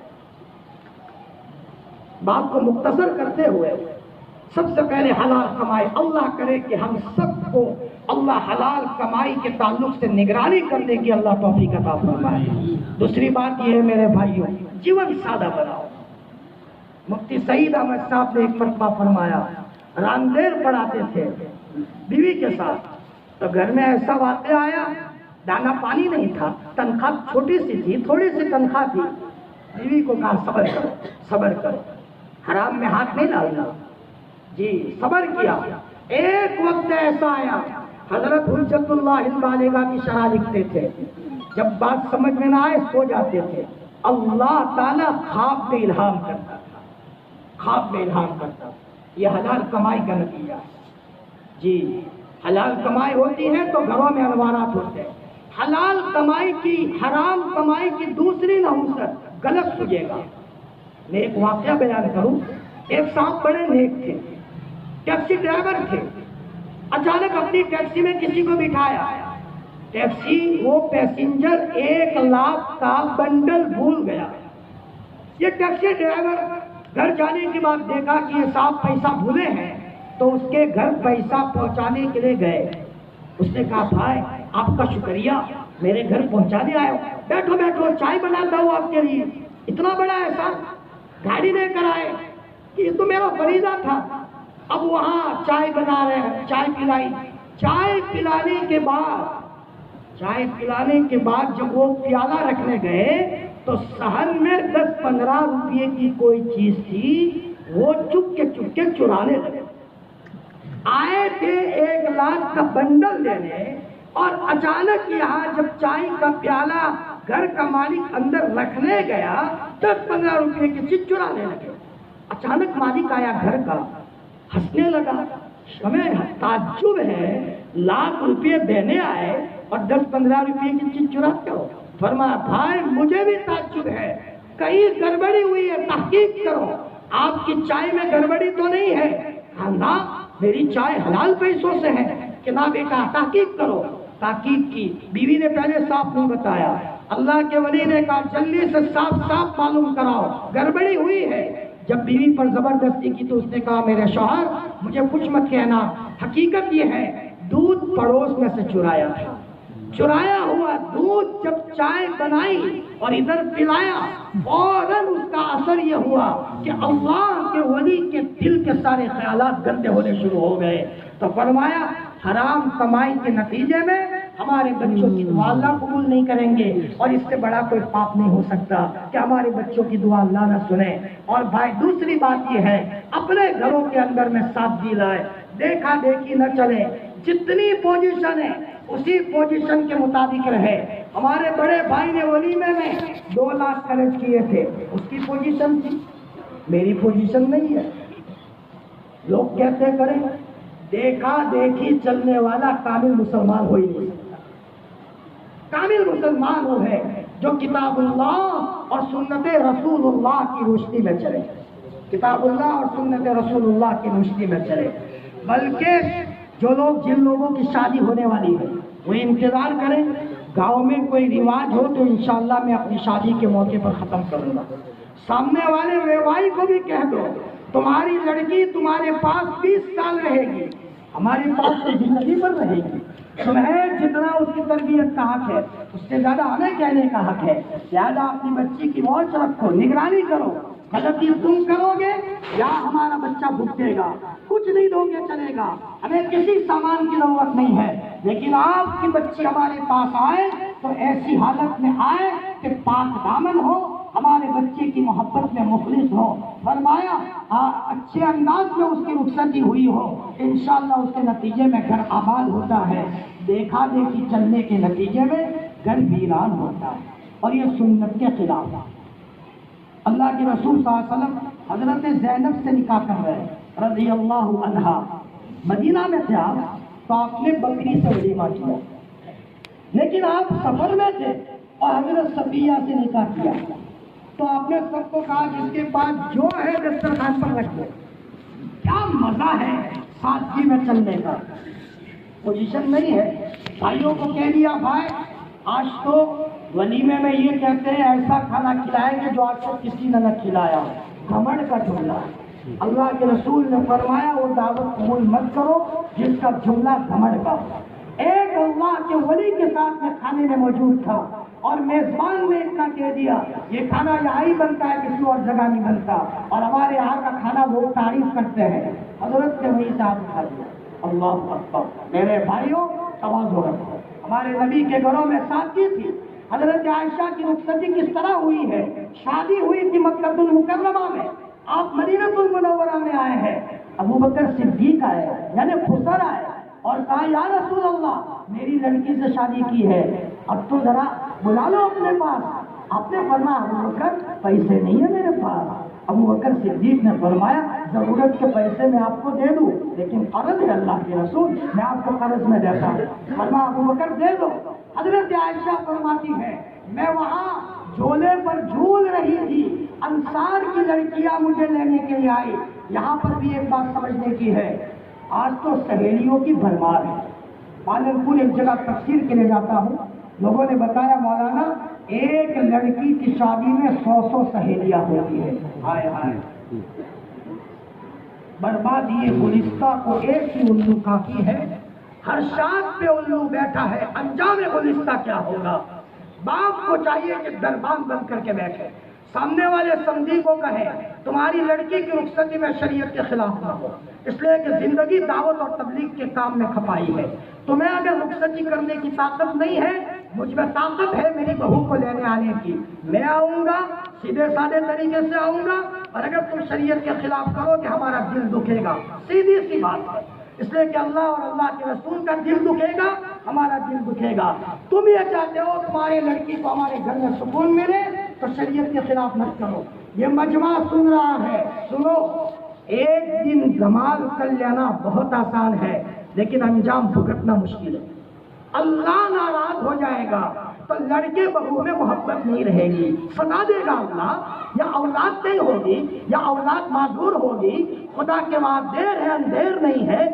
بات کو مختصر کرتے ہوئے سب سے پہلے حلال کمائی، اللہ کرے کہ ہم سب کو اللہ حلال کمائی کے تعلق سے نگرانی کرنے کی اللہ توفیق عطا فرمائے۔ دوسری بات یہ ہے میرے بھائیوں، جیون سادہ بناؤ۔ مفتی سعید احمد صاحب نے ایک مرتبہ فرمایا، راندیر پڑھاتے تھے بیوی کے ساتھ، تو گھر میں ایسا واقعہ آیا، دانا پانی نہیں تھا، تنخواہ چھوٹی سی تھی، تھوڑی سی تنخواہ تھی۔ بیوی کو کہا صبر کرو صبر کرو، حرام میں ہاتھ نہیں ڈالنا۔ جی صبر کیا۔ ایک وقت ایسا آیا، حضرت حجت اللہ البالغہ کی شرح لکھتے تھے، جب بات سمجھ میں نہ آئے سو جاتے تھے، اللہ تعالیٰ خواب میں الہام کرتا تھا، خواب میں الہام کرتا تھا۔ یہ حلال کمائی کا نتیجہ ہے۔ جی حلال کمائی ہوتی ہے تو گھروں میں انوارات ہوتے ہیں۔ حلال کمائی کی، حرام کمائی کی دوسری نحوست غلط سجے گا۔ میں ایک واقعہ بیان کروں۔ ایک صاحب بڑے نیک تھے، ٹیکسی ڈرائیور تھے، اچانک اپنی ٹیکسی میں کسی کو بٹھایا، ٹیکسی وہ پیسنجر 1 لاکھ کا بنڈل بھول گیا۔ یہ ٹیکسی ڈرائیور گھر جانے کے بعد دیکھا کہ یہ صاحب پیسہ بھولے ہیں، تو اس کے گھر پیسہ پہنچانے کے لیے گئے۔ اس نے کہا بھائی آپ کا شکریہ، میرے گھر پہنچانے آئے ہو، بیٹھو بیٹھو چائے بناتا ہوں آپ کے لیے، اتنا بڑا احسان، گاڑی لے کر آئے کہ یہ تو میرا فریضہ تھا۔ اب وہاں چائے بنا رہے ہیں، چائے پلائی، چائے پلانے کے بعد جب وہ پیالہ رکھنے گئے تو صحن میں 10-15 روپے کی کوئی چیز تھی، وہ چپ کے چرانے لگے۔ آئے تھے 1 لاکھ کا بنڈل دینے، اور اچانک یہاں جب چائے کا پیالہ گھر کا مالک اندر رکھنے گیا 10-15 روپے کی چیز چرانے لگے۔ اچانک مالک آیا گھر کا، ہنسنے لگا، ہمیں تعجب ہے 1 لاکھ روپے دینے آئے اور 10-15 روپے کی چیز چراتے ہو۔ فرمایا بھائی مجھے بھی تعجب ہے، کہیں گڑبڑی ہوئی ہے، تحقیق کرو، آپ کی چائے میں گڑبڑی تو نہیں ہے؟ کہا نا میری چائے حلال پیسوں سے ہے۔ کہ نہ بیٹا تحقیق کرو۔ تحقیق کی، بیوی نے پہلے صاف نہیں بتایا، اللہ کے ولی نے کہا جلدی سے صاف معلوم کراؤ، گڑبڑی ہوئی ہے۔ جب بیوی پر زبردستی کی تو اس نے کہا میرے شوہر مجھے کچھ مت کہنا، حقیقت یہ ہے دودھ پڑوس میں سے چرایا تھا، چرایا ہوا دودھ جب چائے بنائی اور ادھر پلایا، فوراً اس کا اثر یہ ہوا کہ اللہ کے ولی کے دل کے سارے خیالات گندے ہونے شروع ہو گئے۔ تو فرمایا حرام کمائی کے نتیجے میں ہمارے بچوں کی دعا اللہ قبول نہیں کریں گے، اور اس سے بڑا کوئی پاپ نہیں ہو سکتا کہ ہمارے بچوں کی دعا اللہ نہ سنے۔ اور بھائی دوسری بات یہ ہے اپنے گھروں کے اندر میں سادگی لائے، دیکھا دیکھی نہ چلے، جتنی پوزیشن ہے اسی پوزیشن کے مطابق رہے۔ ہمارے بڑے بھائی نے ولیمے میں 2 لاکھ خرچ کیے تھے، اس کی پوزیشن تھی، میری پوزیشن نہیں ہے۔ لوگ کہتے کریں دیکھا دیکھی چلنے والا کامل مسلمان ہو ہی نہیں سکتا۔ کامل مسلمان وہ ہے جو کتاب اللہ اور سنت رسول اللہ کی روشنی میں چلے، کتاب اللہ اور سنت رسول اللہ کی روشنی میں چلے۔ بلکہ جن لوگوں کی شادی ہونے والی ہے وہ انتظار کریں، گاؤں میں کوئی رواج ہو تو انشاءاللہ میں اپنی شادی کے موقع پر ختم کروں گا۔ سامنے والے بیوائی کو بھی کہہ دو تمہاری لڑکی تمہارے پاس 20 سال رہے گی، ہمارے پاس تو زندگی بھر رہے گی۔ تمہیں جتنا اس کی تربیت کا حق ہے اس سے زیادہ ہمیں کہنے کا حق ہے، لہٰذا اپنی بچی کی واچ رکھو، نگرانی کرو، غلطی تم کرو گے یا ہمارا بچہ بھگتے گا، کچھ نہیں دو گے چلے گا، ہمیں کسی سامان کی ضرورت نہیں ہے، لیکن آپ کی بچی ہمارے پاس آئے تو ایسی حالت میں آئے کہ پاک دامن ہو، ہمارے بچے کی محبت میں مخلص ہو۔ فرمایا اچھے انداز میں اس کی رخصتی ہوئی ہو، انشاءاللہ اس کے نتیجے میں گھر آباد ہوتا ہے، دیکھا دیکھی چلنے کے نتیجے میں گھر ویران ہوتا ہے، اور یہ سنت کے خلاف ہے۔ اللہ کے رسول صلی اللہ علیہ وسلم حضرت زینب سے نکاح کر رہے رضی اللہ عنہا، مدینہ میں تھے آپ، تو آپ نے بکری سے ولیمہ کیا، لیکن آپ سفر میں تھے اور حضرت صفیہ سے نکاح کیا، تو آپ نے سب کو کہا جس کے پاس جو ہے دسترخوان پر رکھ دو۔ کیا مزہ ہے سادگی میں چلنے کا، پوزیشن نہیں ہے۔ بھائیوں کو کہہ دیا بھائی آج تو ولیمے میں یہ کہتے ہیں ایسا کھانا کھلائیں گے جو آج تک کسی نے نہ کھلایا، گھمنڈ کا جملہ۔ اللہ کے رسول نے فرمایا وہ دعوت قبول مت کرو جس کا جملہ گھمنڈ کا۔ ایک اللہ کے ولی کے ساتھ میں کھانے میں موجود تھا اور میزبان نے اتنا کہہ دیا یہ کھانا یہاں ہی بنتا ہے، کسی اور جگہ نہیں بنتا، اور ہمارے یہاں کا کھانا لوگ تعریف کرتے ہیں، حضرت نے وہی صاحب کھا دیا۔ اللہ اکبر۔ میرے بھائیوں تواضع رکھو، ہمارے نبی کے گھروں میں سادگی تھی۔ حضرت عائشہ کی رخصتی کس طرح ہوئی ہے؟ شادی ہوئی تھی مکہ المکرمہ میں، آپ مدینہ المنورہ میں آئے ہیں، ابو بکر صدیق آئے یعنی خسر آئے اور کہا یا رسول اللہ میری لڑکی سے شادی کی ہے، اب تو ذرا بلا لو اپنے پاس۔ آپ نے فرمایا ابو بکر پیسے نہیں ہے میرے پاس۔ ابو بکر صدیق نے فرمایا ضرورت کے پیسے میں آپ کو دے دوں، لیکن قرض ہے اللہ کے رسول، میں آپ کو قرض میں دیتا ہوں۔ فرمایا ابو بکر دے دو۔ حضرت عائشہ فرماتی ہے میں وہاں جھولے پر جھول رہی تھی، انصار کی لڑکیاں مجھے لینے کے لیے آئی۔ یہاں پر بھی ایک بات سمجھنے کی ہے، آج تو سہیلیوں کی بھرمار ہے۔ پالن پور ایک جگہ تفسیر کے لیے جاتا ہوں، لوگوں نے بتایا مولانا ایک لڑکی کی شادی میں 100 سہیلیاں ہوتی ہیں۔ ہائے ہائے بربادی گلستہ کو ایک ہی الو کافی ہے ہر شاخ پہ الو بیٹھا ہے، انجام گلستہ کیا ہوگا؟ باپ کو چاہیے کہ دربان بند کر کے بیٹھے، سامنے والے سمجھی کو کہے تمہاری لڑکی کی رخصتی میں شریعت کے خلاف نہ ہو، اس لیے کہ زندگی دعوت اور تبلیغ کے کام میں کھپائی ہے۔ تمہیں اگر رخصتی کرنے کی طاقت نہیں ہے، مجھ میں طاقت ہے میری بہو کو لینے آنے کی، میں آؤں گا، سیدھے سادے طریقے سے آؤں گا، اور اگر تم شریعت کے خلاف کرو کہ ہمارا دل دکھے گا، سیدھی سی بات ہے۔ اس لیے کہ اللہ اور اللہ کے رسول کا دل دکھے گا، ہمارا دل دکھے گا۔ تم یہ چاہتے ہو تمہاری لڑکی کو ہمارے گھر میں سکون ملے تو شریعت کے خلاف مت کرو۔ یہ مجمع سن رہا ہے، سنو، ایک دن دھمال کر لینا بہت آسان ہے لیکن انجام بھگتنا مشکل ہے۔ اللہ ناراض ہو جائے گا تو لڑکے بہو میں محبت نہیں رہے گی، سزا دے گا اللہ، یا اولاد نہیں ہوگی یا اولاد معذور ہوگی۔ خدا کے وہاں دیر ہے اندھیر نہیں ہے۔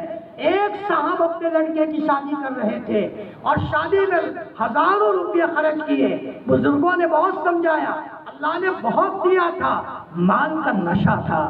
ایک صاحب اپنے لڑکے کی شادی کر رہے تھے اور شادی میں ہزاروں روپے خرچ کیے، بزرگوں نے بہت سمجھایا، اللہ نے بہت دیا تھا، مال کا نشہ تھا۔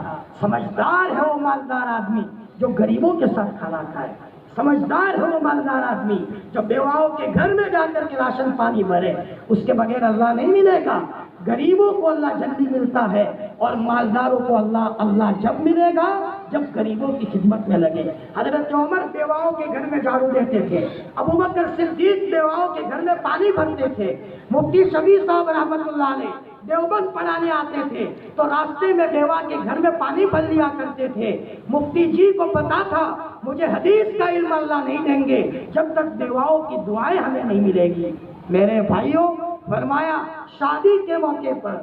سمجھدار ہے وہ مالدار آدمی جو غریبوں کے ساتھ کھانا کھائے، سمجھدار ہے وہ مالدار آدمی جو بیواؤں کے گھر میں جا کر کے راشن پانی بھرے، اس کے بغیر اللہ نہیں ملے گا۔ غریبوں کو اللہ جلدی ملتا ہے اور مالداروں کو اللہ جب ملے گا جب غریبوں کی خدمت میں لگے۔ حضرت عمر بیواؤں کے گھر میں جھاڑو دیتے تھے، ابوبکر صدیق بیواؤں کے گھر میں پانی بھرتے تھے، مفتی شفیع صاحب رحمۃ اللہ علیہ دیوبند پڑھانے آتے تھے تو راستے میں بیوہ کے گھر میں پانی بھر لیا کرتے تھے۔ مفتی جی کو پتا تھا مجھے حدیث کا علم اللہ نہیں دیں گے جب تک بیواؤں کی دعائیں ہمیں نہیں ملے گی۔ میرے بھائیوں، فرمایا شادی کے موقع پر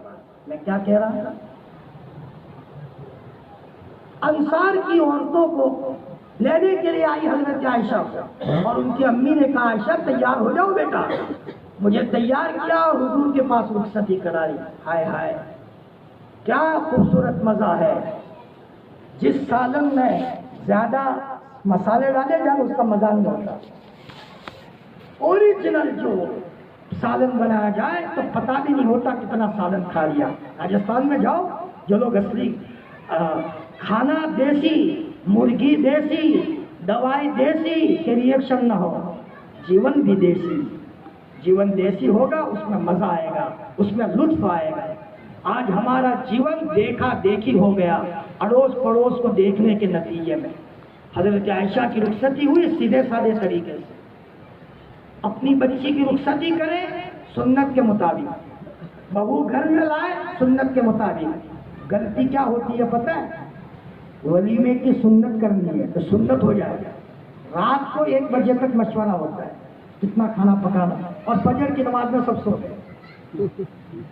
میں کیا کہہ رہا تھا، انصار کی عورتوں کو لینے کے لیے آئی حضرت عائشہ اور ان کی امی نے کہا عائشہ تیار ہو جاؤ بیٹا، مجھے تیار کیا اور حضور کے پاس رخصتی کرائی۔ ہائے ہائے کیا خوبصورت مزہ ہے، جس سالن میں زیادہ مسالے ڈالے جائیں اس کا مزہ نہیں ہوتا۔ اوریجنل جو سالن بنایا جائے تو پتہ بھی نہیں ہوتا کتنا سالن کھا لیا۔ راجستھان میں جاؤ، جو لوگ اصلی کھانا دیسی، مرغی دیسی، دوائی دیسی کہ ریئیکشن نہ ہو، جیون بھی دیسی، جیون دیسی ہوگا اس میں مزہ آئے گا، اس میں لطف آئے گا۔ آج ہمارا جیون دیکھا دیکھی ہو گیا، اڑوس پڑوس کو دیکھنے کے نتیجے میں۔ حضرت عائشہ کی رخصتی ہوئی سیدھے سادے طریقے سے، اپنی بچی کی رخصتی کرے سنت کے مطابق، بہو گھر میں لائے سنت کے مطابق۔ غلطی کیا ہوتی ہے پتہ ہے؟ ولیمے کی سنت کرنی ہے تو سنت ہو جائے گا، رات کو 1 بجے تک مشورہ ہوتا ہے کتنا کھانا پکانا، اور فجر کی نماز میں سب سو گئے،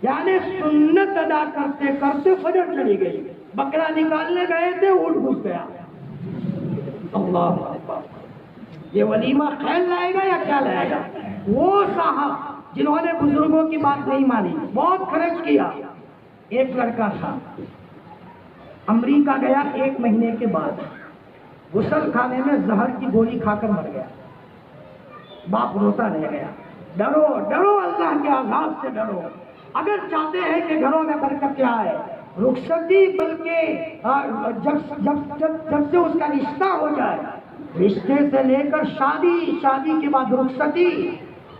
یعنی سنت ادا کرتے کرتے فجر چلی گئی، بکرا نکالنے گئے تھے اونٹ گھس گیا۔ اللہ اکبر، یہ ولیمہ خیر لائے گا یا کیا لائے گا؟ وہ صاحب جنہوں نے بزرگوں کی بات نہیں مانی، بہت خرچ کیا۔ ایک لڑکا تھا امریکہ گیا، 1 مہینے کے بعد غسل خانے میں زہر کی گولی کھا کر مر گیا۔ باپ روتا رہ گیا۔ ڈرو ڈرو، اللہ کے عذاب سے ڈرو۔ اگر چاہتے ہیں کہ گھروں میں برکت آئے، رخصتی بلکہ جب سے اس کا رشتہ ہو جائے، رشتے سے لے کر شادی، شادی کے بعد رخصتی،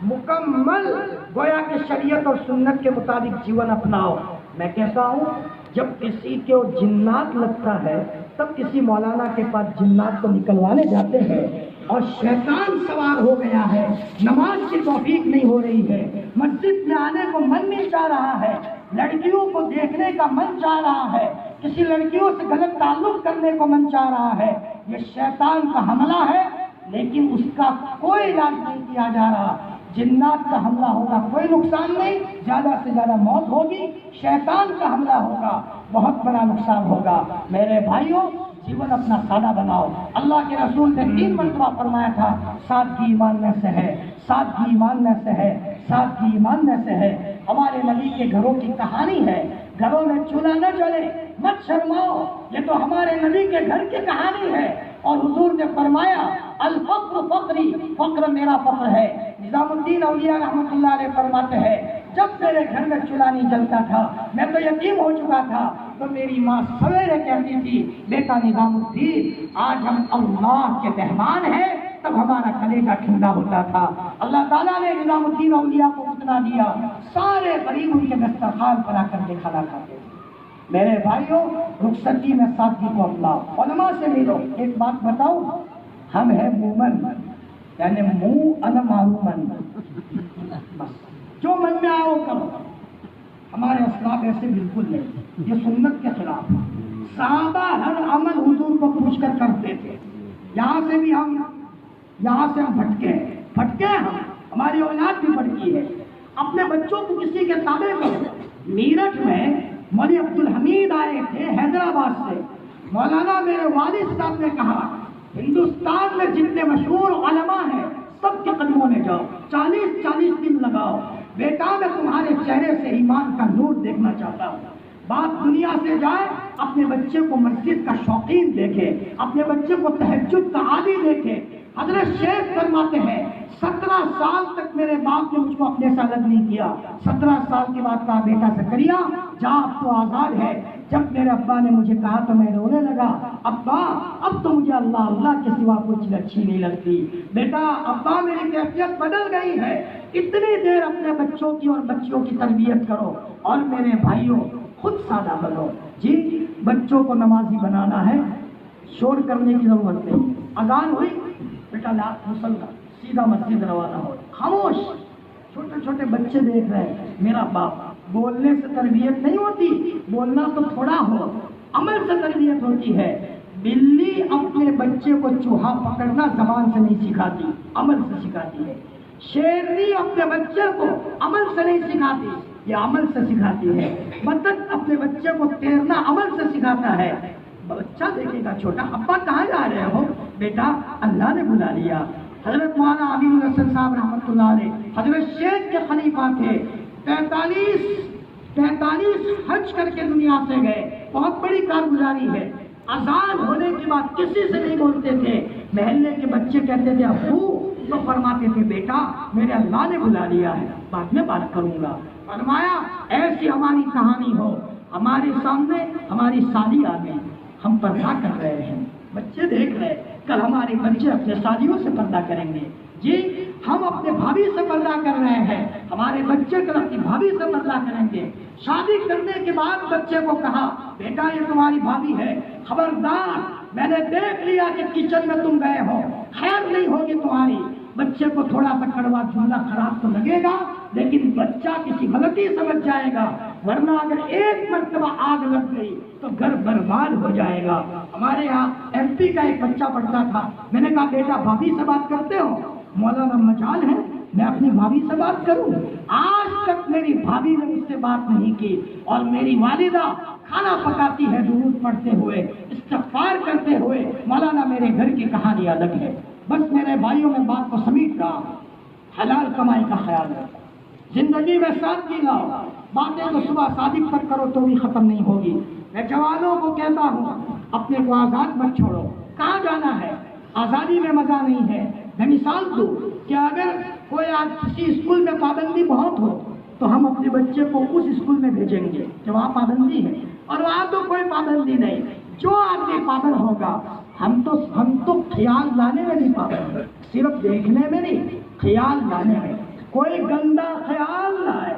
مکمل گویا کہ شریعت اور سنت کے مطابق جیون اپناؤ۔ میں کہتا ہوں جب کسی کو جنات لگتا ہے تب کسی مولانا کے پاس جنات کو نکلوانے جاتے ہیں اور شیطان سوار ہو گیا ہے، نماز کی توفیق نہیں ہو رہی ہے، مسجد میں آنے کو من نہیں چاہ رہا ہے، لڑکیوں کو دیکھنے کا من چاہ رہا ہے، کسی لڑکیوں سے غلط تعلق کرنے کو من چاہ رہا ہے، یہ شیطان کا حملہ ہے، لیکن اس کا کوئی علاج نہیں کیا جا رہا۔ جنات کا حملہ ہوگا کوئی نقصان نہیں، زیادہ سے زیادہ موت ہوگی، شیطان کا حملہ ہوگا بہت بڑا نقصان ہوگا۔ میرے بھائیوں، جیون اپنا سادہ بناؤ۔ اللہ کے رسول نے 3 مرتبہ فرمایا تھا سادگی ایمان میں سے ہے، سادگی ایمان میں سے ہے، سادگی ایمان میں سے ہے۔ ہمارے نبی کے گھروں کی کہانی ہے، گھروں میں چولہا نہ جلے، مت شرماؤ، یہ تو ہمارے نبی کے گھر کی کہانی ہے۔ اور حضور نے فرمایا الفقر فقری، فقر میرا فقر ہے۔ نظام الدین اولیاء رحمۃ اللہ علیہ فرماتے ہیں جب میرے گھر میں چولہا نہیں جلتا تھا، میں تو یتیم ہو چکا تھا، تو میری ماں سویرے کہتی تھی بیٹا نظام الدین آج ہم اللہ کے مہمان ہیں، تب ہمارا کلیجہ ٹھنڈا ہوتا تھا۔ اللہ تعالیٰ نے نظام الدین اولیاء کو اتنا دیا، سارے غریب ان کے دسترخوان پر آ کر کے کھانا کھاتے تھے۔ میرے بھائیوں، رخصتی میں سادگی کو اپناؤ، علماء سے ملو۔ ایک بات بتاؤ، ہم ہیں مومن، یعنی منہ انا معلومن، بس جو من میں آؤ کرو۔ ہمارے اسلاف ایسے بالکل نہیں، یہ سنت کے خلاف۔ صحابہ ہر عمل حضور کو پوچھ کر کرتے تھے۔ یہاں سے ہم پھٹکے ہم، ہماری اولاد بھی بڑھتی ہے۔ اپنے بچوں کو کسی کے تابع کرو۔ میرٹھ میں مولوی عبدالحمید آئے تھے حیدرآباد سے، مولانا میرے والد صاحب نے کہا ہندوستان میں جتنے مشہور علماء ہیں سب کے قدموں میں جاؤ، 40 دن لگاؤ، بیٹا میں تمہارے چہرے سے ایمان کا نور دیکھنا چاہتا ہوں۔ بات دنیا سے جائے، اپنے بچے کو مسجد کا شوقین دیکھے، اپنے بچے کو تہجد کا عادی دیکھے۔ حضرت شیخ فرماتے ہیں 17 سال تک میرے باپ نے مجھ کو اپنے سے الگ نہیں کیا۔ 17 سال کے بعد کہا بیٹا زکریا جا اب تو آزاد ہے۔ جب میرے ابا نے مجھے کہا تو میں رونے لگا، ابا اب تو مجھے اللہ کے سوا کوئی چیز اچھی نہیں لگتی۔ بیٹا ابا میری کیفیت بدل گئی ہے، اتنی دیر اپنے بچوں کی اور بچیوں کی تربیت کرو۔ اور میرے بھائیوں خود سادہ بنو۔ جی بچوں کو نمازی بنانا ہے، شور کرنے کی ضرورت نہیں۔ اذان ہوئی بیٹا لا مسلح سیدھا مسجد روانہ ہو، خاموش۔ چھوٹے چھوٹے بچے دیکھ رہے ہیں، میرا باپ بولنے سے تربیت نہیں ہوتی، بولنا تو تھوڑا ہو، عمل سے تربیت ہوتی ہے۔ بلی اپنے بچے کو چوہا پکڑنا زبان سے نہیں سکھاتی، عمل سے سکھاتی ہے۔ شیرنی اپنے بچے کو عمل سے نہیں سکھاتی، یہ عمل سے سکھاتی ہے۔ بطخ اپنے بچے کو تیرنا عمل سے سکھاتا ہے۔ بچہ دیکھے گا چھوٹا، ابا کہاں جا رہے ہو؟ بیٹا اللہ نے بلا لیا۔ حضرت مولانا عبید الحسن صاحب رحمۃ اللہ علیہ حضرت شیخ کے خلیفہ تھے، 43 حج کر کے دنیا سے گئے، بہت بڑی کارگزاری ہے۔ اذان ہونے کے بعد کسی سے نہیں بولتے تھے، محلے کے بچے کہتے تھے ابو، تو فرماتے تھے بیٹا میرے اللہ نے بلا لیا ہے، بعد میں بات کروں گا۔ فرمایا ایسی ہماری کہانی ہو، ہمارے سامنے ہماری شادی آ گئی، ہم پردہ کر رہے ہیں، بچے دیکھ رہے، کل ہمارے بچے اپنے شادیوں سے پردہ کریں گے۔ جی ہم اپنے بھابھی سے پردہ کر رہے ہیں، ہمارے بچے کل اپنی بھابھی سے پردہ کریں گے۔ شادی کرنے کے بعد بچے کو کہا بیٹا یہ تمہاری بھابھی ہے، خبردار میں نے دیکھ لیا کہ کچن میں تم گئے ہو، خیر نہیں ہوگی تمہاری۔ بچے کو تھوڑا سا کڑوا جملہ خراب تو لگے گا، لیکن بچہ کسی غلطی سمجھ جائے گا، ورنہ اگر ایک مرتبہ آگ لگ گئی تو گھر برباد ہو جائے گا۔ ہمارے یہاں ایم پی کا ایک بچہ پڑھتا تھا، میں نے کہا بیٹا بھابھی سے بات کرتے ہو؟ مولانا مجال ہے میں اپنی بھابھی سے بات کروں؟ آج تک میری بھابھی نے مجھ سے بات نہیں کی، اور میری والدہ کھانا پکاتی ہے درود پڑھتے ہوئے، استغفار کرتے ہوئے۔ مولانا میرے گھر کی کہانی الگ ہے۔ بس میرے بھائیوں میں بات کو سمیٹ رہا ہوں، حلال کمائی کا خیال رکھو، زندگی میں سادگی لاؤ۔ باتیں تو صبح صادق پر کرو تو بھی ختم نہیں ہوگی۔ میں جوانوں کو کہتا ہوں اپنے کو آزاد مت چھوڑو۔ کہاں جانا ہے؟ آزادی میں مزہ نہیں ہے۔ میں مثال دوں کہ اگر کوئی آج کسی اسکول میں پابندی بہت ہو تو ہم اپنے بچے کو اس اسکول میں بھیجیں گے کہ وہاں پابندی ہے، اور وہاں تو کوئی پابندی نہیں۔ جو آدمی پابند ہوگا، ہم تو خیال لانے میں نہیں پابند، صرف دیکھنے میں نہیں، خیال لانے میں۔ کوئی گندا خیال لائے۔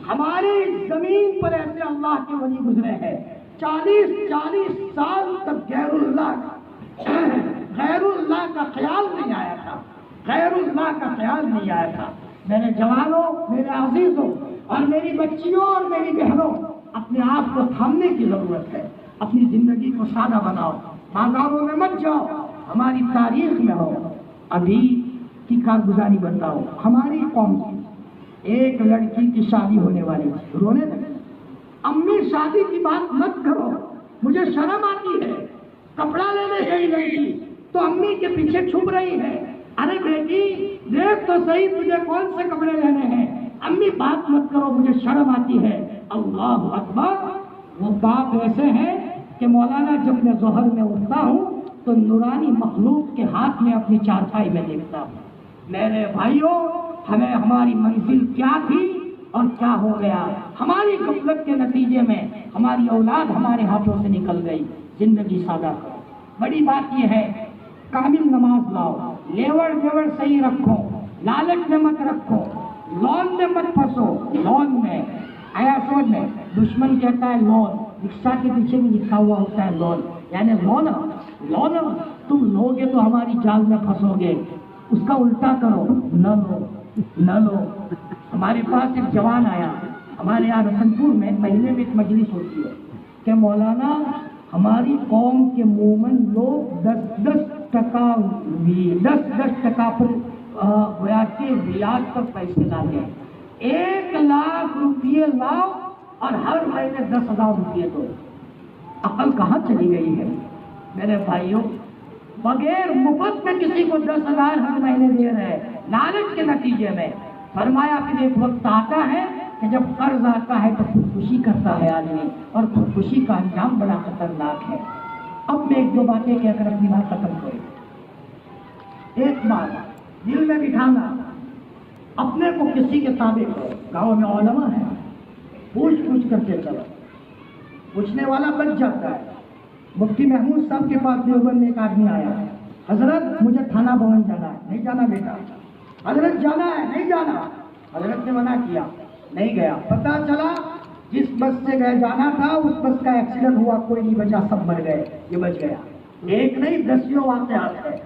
ہماری زمین پر ایسے اللہ کے ولی گزرے ہیں، 40 سال تک غیر اللہ کا خیال نہیں آیا تھا، غیر اللہ کا خیال نہیں آیا تھا۔ میرے جوانوں، میرے عزیزوں، اور میری بچیوں اور میری بہنوں، اپنے آپ کو تھامنے کی ضرورت ہے۔ اپنی زندگی کو سادہ بناؤ، بازاروں میں مت جاؤ، ہماری تاریخ میں ہو، ابھی کی کارگزاری بتاؤ۔ ہماری قوم کی ایک لڑکی کی شادی ہونے والی تھی، رونے لگے، امی شادی کی بات مت کرو، مجھے شرم آتی ہے۔ کپڑا لینے گئی لڑکی تو امی کے پیچھے چھپ رہی ہے، ارے بیٹی دیکھ تو صحیح تجھے کون سے کپڑے لینے ہیں، امی بات مت کرو مجھے شرم آتی ہے۔ اللہ اکبر۔ وہ باپ ایسے ہیں کہ مولانا جب میں ظہر میں اٹھتا ہوں تو نورانی مخلوق کے ہاتھ میں اپنی چارپائی میں دیکھتا ہوں۔ میرے بھائیوں، ہمیں ہماری منزل کیا تھی اور کیا ہو گیا؟ ہماری غفلت کے نتیجے میں ہماری اولاد ہمارے ہاتھوں سے نکل گئی۔ زندگی سادہ کرو۔ بڑی بات یہ ہے کامل نماز لاؤ، لیوڑ دیوڑ صحیح رکھو، لالچ میں مت رکھو، لون میں مت پھنسو۔ لون میں آیا سمجھ میں؟ دشمن کہتا ہے لون، رکشا کے پیچھے بھی لکھا ہوا ہوتا ہے لون، یعنی لون تم لوگے تو ہماری جال میں پھنسو گے۔ اس کا الٹا کرو، نہ لو نہ لو۔ ہمارے پاس ایک جوان آیا، ہمارے یہاں رتن پور میں مہینے میں ایک مجلس ہوتی ہے کہ مولانا ہماری قوم کے مومن لوگ 10 ٹکا پر گویا کے ریاض پر پیسے لاتے ہیں۔ 1 لاکھ روپیے لاؤ اور ہر مہینے 10,000 روپیے دو۔ عقل کہاں چلی گئی ہے میرے بھائیوں؟ بغیر مفت میں کسی کو 10,000 ہر مہینے دے رہے ہیں، لالچ کے نتیجے میں۔ فرمایا پھر ایک وقت آتا ہے کہ جب قرض آتا ہے تو خودکشی کرتا ہے آدمی، اور خودکشی کا انجام بڑا خطرناک ہے۔ اب میں 1-2 باتیں کہہ کر اپنی بات ختم کروں۔ ایک بات دل میں بٹھانا، اپنے کو کسی کے تابع کرو۔ گاؤں میں علماء ہیں، پوچھ کرتے چلو، پوچھنے والا بچ جاتا ہے۔ مفتی محمود صاحب کے پاس دیوبند میں ایک آدمی آیا، حضرت مجھے تھانہ بھون جانا ہے۔ نہیں جانا بیٹا۔ حضرت جانا ہے۔ نہیں جانا۔ حضرت نے منع کیا، نہیں گیا۔ پتہ چلا جس بس سے گئے جانا تھا اس بس کا ایکسیڈنٹ ہوا، کوئی نہیں بچا، سب مر گئے، یہ بچ گیا۔ ایک نہیں 10 واقعات ہے۔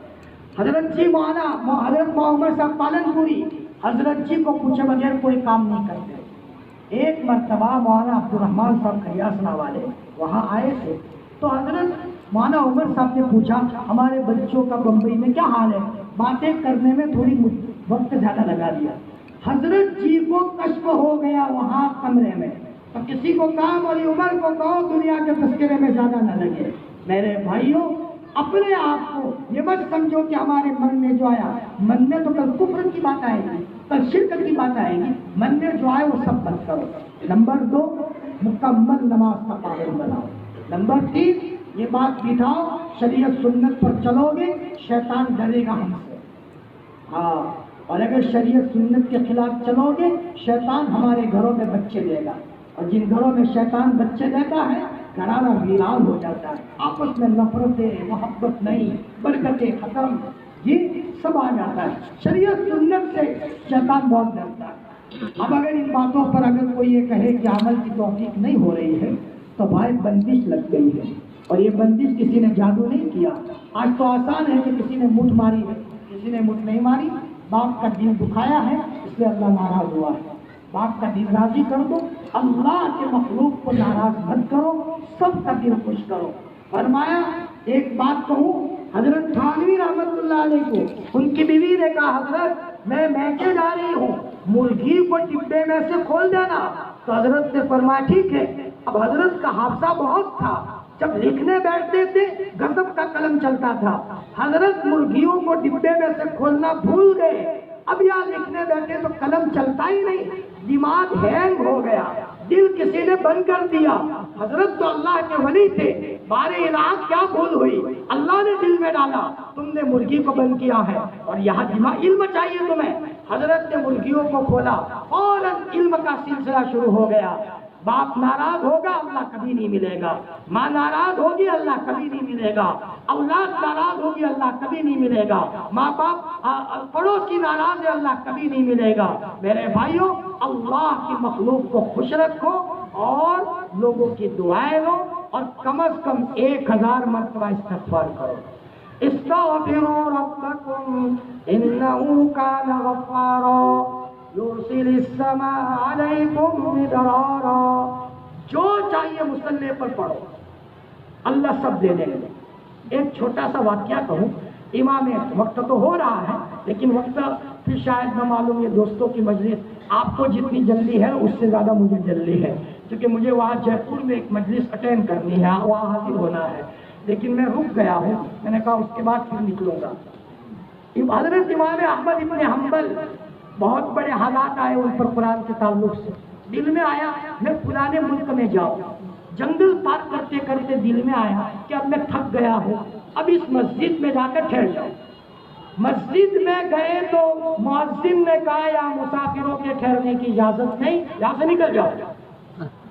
حضرت جی مولانا حضرت محمد صاحب پالن پوری حضرت جی کو پوچھے بغیر کوئی کام نہیں کرتے۔ ایک مرتبہ مولانا عبد الرحمان صاحب خیاسنا والے وہاں آئے تھے، تو حضرت مولانا عمر صاحب نے پوچھا ہمارے بچوں کا بمبئی میں کیا حال ہے؟ باتیں کرنے میں تھوڑی وقت زیادہ لگا دیا۔ حضرت جی کو کشف ہو گیا وہاں کمرے میں، تو کسی کو کہا مولی عمر کو کہو دنیا کے تذکرے میں زیادہ نہ لگے۔ میرے بھائیوں اپنے آپ کو یہ مت سمجھو کہ ہمارے من میں جو آیا، من میں تو کل کفر کی بات آئے گی، کل شرک کی بات آئے گی، من میں جو آئے وہ سب بند کرو۔ نمبر 2 مکمل نماز کا پابند بناؤ۔ نمبر 3 یہ بات بٹھاؤ شریعت سنت پر چلو گے شیطان ڈرے گا ہم سے، ہاں، اور اگر شریعت سنت کے خلاف چلو گے شیطان ہمارے گھروں میں بچے دے گا، اور جن گھروں میں شیطان بچے دیتا ہے گھرانہ ویران ہو جاتا ہے، آپس میں نفرتیں، محبت نہیں، برکتیں ختم، یہ سب آ جاتا ہے۔ شریعت سنت سے شیطان بہت ڈرتا ہے۔ اب اگر ان باتوں پر اگر کوئی یہ کہے کہ عمل کی توفیق نہیں ہو رہی ہے تو بھائی بندش لگ گئی ہے، اور یہ بندش کسی نے جادو نہیں کیا۔ آج تو آسان ہے کہ کسی نے مٹھ ماری ہے، کسی نے مٹھ نہیں ماری، باپ کا دل دکھایا ہے اس لیے اللہ ناراض ہوا ہے، باپ کا دل راضی کر دو، اللہ کے مخلوق کو ناراض مت کرو، سب کا دل خوش کرو۔ فرمایا ایک بات کہوں، حضرت تھانوی رحمت اللہ علیہ کو ان کی بیوی نے کہا حضرت میں میکے جا رہی ہوں، مرغی کو ڈبے میں سے کھول دینا، تو حضرت نے فرمایا ٹھیک ہے۔ اب حضرت کا حافظہ بہت تھا، جب لکھنے بیٹھتے تھے غضب کا قلم چلتا تھا، حضرت مرغیوں کو ڈبے میں سے کھولنا بھول گئے، اب یہاں لکھنے بیٹھے تو قلم چلتا ہی نہیں، دماغ ہینگ ہو گیا، دل کسی نے بند کر دیا۔ حضرت تو اللہ کے ولی تھے، بارے الہ کیا بھول ہوئی، اللہ نے دل میں ڈالا، تم نے مرغی کو بند کیا ہے، اور یہاں دماغ علم چاہیے تمہیں۔ حضرت نے مرغیوں کو کھولا، فوراً علم کا سلسلہ شروع ہو گیا۔ باپ ناراض ہوگا اللہ کبھی نہیں ملے گا، ماں ناراض ہوگی اللہ کبھی نہیں ملے گا، اولاد ناراض ہوگی اللہ کبھی نہیں ملے گا، ماں باپ پڑوسی ناراض ہے اللہ کبھی نہیں ملے گا۔ میرے بھائیوں اللہ کی مخلوق کو خوش رکھو اور لوگوں کی دعائیں لو، اور کم از کم 1000 مرتبہ استغفار کرو۔ استغفروا ربکم انہ کان غفارا یرسل السماء علیکم مدرارا۔ جو چاہیے مصلی پر پڑھو، اللہ سب دے دیں گے۔ ایک چھوٹا سا واقعہ کہوں، امام وقت تو ہو رہا ہے لیکن وقت پھر شاید نہ معلوم، یہ دوستوں کی مجلس آپ کو جتنی جلدی ہے اس سے زیادہ مجھے جلدی ہے، کیونکہ مجھے وہاں جے پور میں ایک مجلس اٹینڈ کرنی ہے، وہاں حاضر ہونا ہے، لیکن میں رک گیا ہوں، میں نے کہا اس کے بعد پھر نکلوں گا۔ حضرت امام احمد ابن حنبل بہت بڑے حالات آئے ان پر قرآن کے تعلق سے، دل میں آیا میں پرانے ملک میں جاؤں، جنگل پار کرتے کرتے دل میں آیا کہ اب میں تھک گیا ہوں، اب اس مسجد میں جا کر ٹھہر جاؤں۔ مسجد میں گئے تو مؤذن نے کہا یا مسافروں کے ٹھہرنے کی اجازت نہیں، یہاں سے نکل جاؤ۔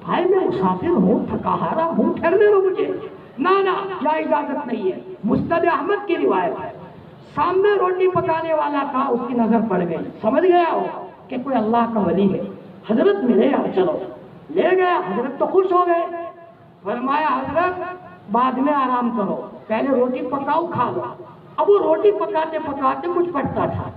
بھائی میں مسافر ہوں، تھکا ہارا ہوں، ٹھہرنے دو مجھے۔ نہ یا اجازت نہیں ہے۔ مسند احمد کی روایت ہے، سامنے روٹی پکانے والا تھا، اس کی نظر پڑ گئی، سمجھ گیا ہو کہ کوئی اللہ کا ولی ہے، حضرت ملے یار، چلو لے گیا۔ حضرت تو خوش ہو گئے، فرمایا حضرت بعد میں آرام کرو، پہلے روٹی پکاؤ کھا لو۔ اب وہ روٹی پکاتے پکاتے کچھ پڑھتا تھا۔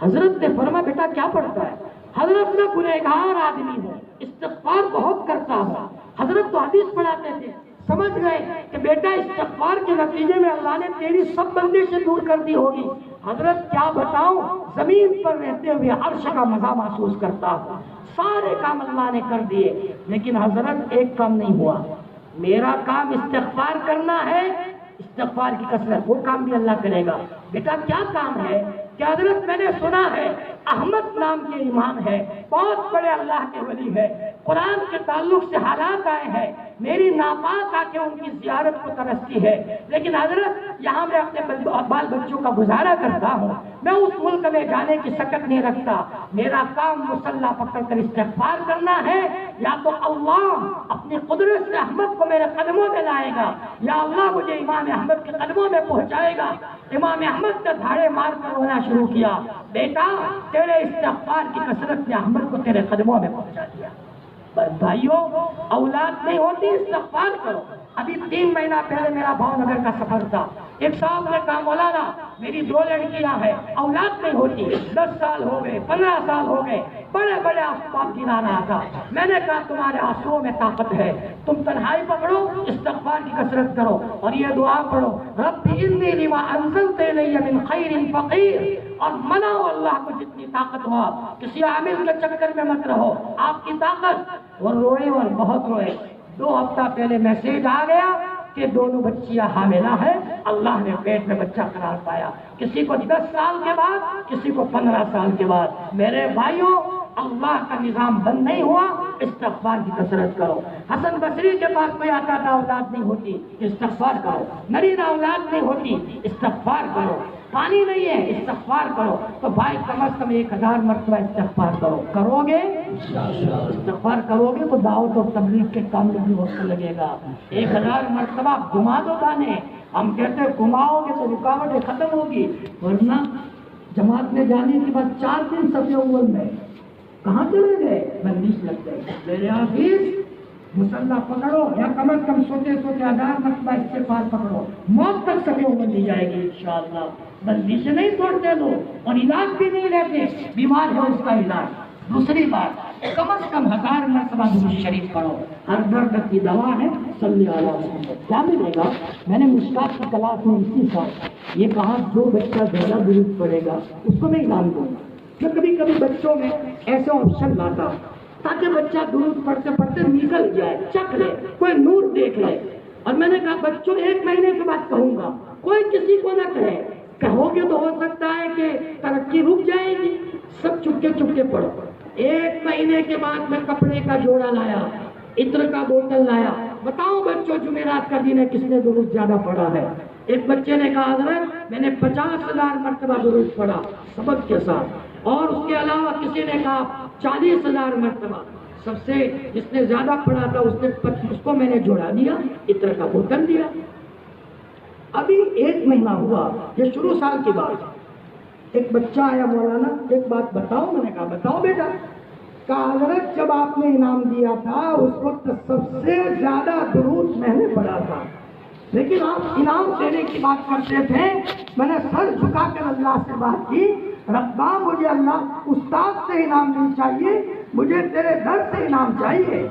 حضرت نے فرمایا بیٹا کیا پڑھتا ہے؟ حضرت میں گنہگار آدمی ہوں، استغفار بہت کرتا ہوں۔ حضرت تو حدیث پڑھاتے تھے، سمجھ گئے کہ بیٹا استغفار کے نتیجے میں اللہ نے تیری سب بندے سے دور کر دی ہوگی۔ حضرت کیا بتاؤں، زمین پر رہتے ہوئے عرش کا مزہ محسوس کرتا ہوں، سارے کام اللہ نے کر دیے، لیکن حضرت ایک کام نہیں ہوا، میرا کام استغفار کرنا ہے، استغفار کی کثرت، وہ کام بھی اللہ کرے گا۔ بیٹا کیا کام ہے؟ کہ حضرت میں نے سنا ہے احمد نام کے امام ہے، بہت بڑے اللہ کے ولی ہے، قرآن کے تعلق سے حالات آئے ہیں، میری ناپاک آ کے ان کی زیارت کو ترستی ہے، لیکن حضرت یہاں میں اپنے بال بچوں کا گزارا کرتا ہوں، میں اس ملک میں جانے کی سکت نہیں رکھتا، میرا کام مصلی پکڑ کر استغفار کرنا ہے، یا تو اللہ اپنی قدرت سے احمد کو میرے قدموں میں لائے گا، یا اللہ مجھے امام احمد کے قدموں میں پہنچائے گا۔ امام احمد نے دھاڑے مار کر رونا شروع کیا، بیٹا تیرے استغفار کی کثرت نے احمد کو تیرے قدموں میں پہنچا دیا۔ بس بھائیوں، اولاد نہیں ہوتی استغفار کرو۔ ابھی 3 مہینہ پہلے میرا بھاؤ نگر کا سفر تھا، ایک صاحب نے کہا مولانا میری 2 لڑکیاں ہیں، اولاد نہیں ہوتی، 10 سال ہو گئے، 15 سال ہو گئے، بڑے بڑے آسباب گرا رہا تھا۔ میں نے کہا تمہارے آنسوؤں میں طاقت ہے، تم تنہائی پکڑو، استغفار کی کثرت کرو اور یہ دعا پڑھو، رب انی لما انزلت الی من خیر فقیر، اور مناؤ اللہ کو جتنی طاقت ہو، کسی عامل کے چکر میں مت رہو، آپ کی طاقت۔ وہ روئے اور بہت روئے۔ 2 ہفتہ پہلے میسیج آ گیا کہ دونوں بچیاں حاملہ ہیں، اللہ نے پیٹ میں بچہ قرار پایا، کسی کو 10 سال کے بعد، کسی کو 15 سال کے بعد۔ میرے بھائیوں، اللہ کا نظام بند نہیں ہوا، استغفار کی کثرت کرو۔ حسن بصری کے پاس کوئی آتا تھا، اولاد نہیں ہوتی، استغفار کرو۔ نرینہ اولاد نہیں ہوتی، استغفار کرو۔ پانی نہیں ہے، استغفار کرو۔ تو بھائی کم از کم 1000 مرتبہ استغفار کرو، کرو گے؟ استغفار کرو گے تو دعوت و تبلیغ کے کام میں بھی وقت لگے گا۔ 1000 مرتبہ گھما دو گانے، ہم کہتے ہیں گھماؤ گے تو رکاوٹیں ختم ہوگی، ورنہ جماعت میں جانے کے بعد 4 دن صف اول میں کہاں چلے گئے؟ بندش لگ گئے۔ میرے حافظ مسلح پکڑو، یا کم از کم سوتے 1000 مرتبہ استغفار پکڑو، موت تک صف اول دی جائے گی انشاءاللہ۔ بندش نہیں توڑتے لوگ، اور علاج بھی نہیں لیتے، بیمار ہے اس کا علاج۔ دوسری بات، کم از کم 1000 مرتبہ درود شریف پڑھو، ہر درد کی دوا ہے، صلی اللہ علیہ وسلم۔ کیا ملے گا؟ میں نے مشکات کی کلاس میں اسی سال یہ کہا، جو بچہ زیادہ درود پڑھے گا اس کو میں انعام دوں گا۔ میں کبھی کبھی بچوں میں ایسے آپشن لاتا تاکہ بچہ درود پڑھتے پڑھتے نکل جائے، چکھ لے، کوئی نور دیکھ لے۔ اور میں نے کہا بچوں 1 مہینے کے بعد کہوں گا، کوئی کسی کو نہ کہے، کہو گے تو ہو سکتا ہے کہ ترقی رک جائے گی، سب چپکے پڑھو۔ 1 مہینے کے بعد میں کپڑے کا جوڑا لایا، عطر کا بوتل لایا، بتاؤ بچوں جمعرات کا دن ہے کس نے درود زیادہ پڑھا ہے؟ ایک بچے نے کہا حضرت میں نے 50,000 مرتبہ درود پڑھا سبق کے ساتھ، اور اس کے علاوہ کسی نے کہا 40,000 مرتبہ۔ سب سے جس نے زیادہ پڑھا تھا اس کو میں نے جوڑا دیا، عطر کا بوتل دیا۔ ابھی 1 مہینہ ہوا، یہ شروع سال کی بات۔ ایک بچہ آیا، مولانا ایک بات بتاؤ۔ میں نے کہا بتاؤ بیٹا۔ کہا حضرت جب آپ نے انعام دیا تھا اس وقت سب سے زیادہ درود میں نے پڑھا تھا، لیکن آپ انعام دینے کی بات کرتے تھے، میں نے سر جھکا کر اللہ سے بات کی، ربا مجھے اللہ استاد سے انعام نہیں چاہیے، مجھے تیرے در سے انعام چاہیے۔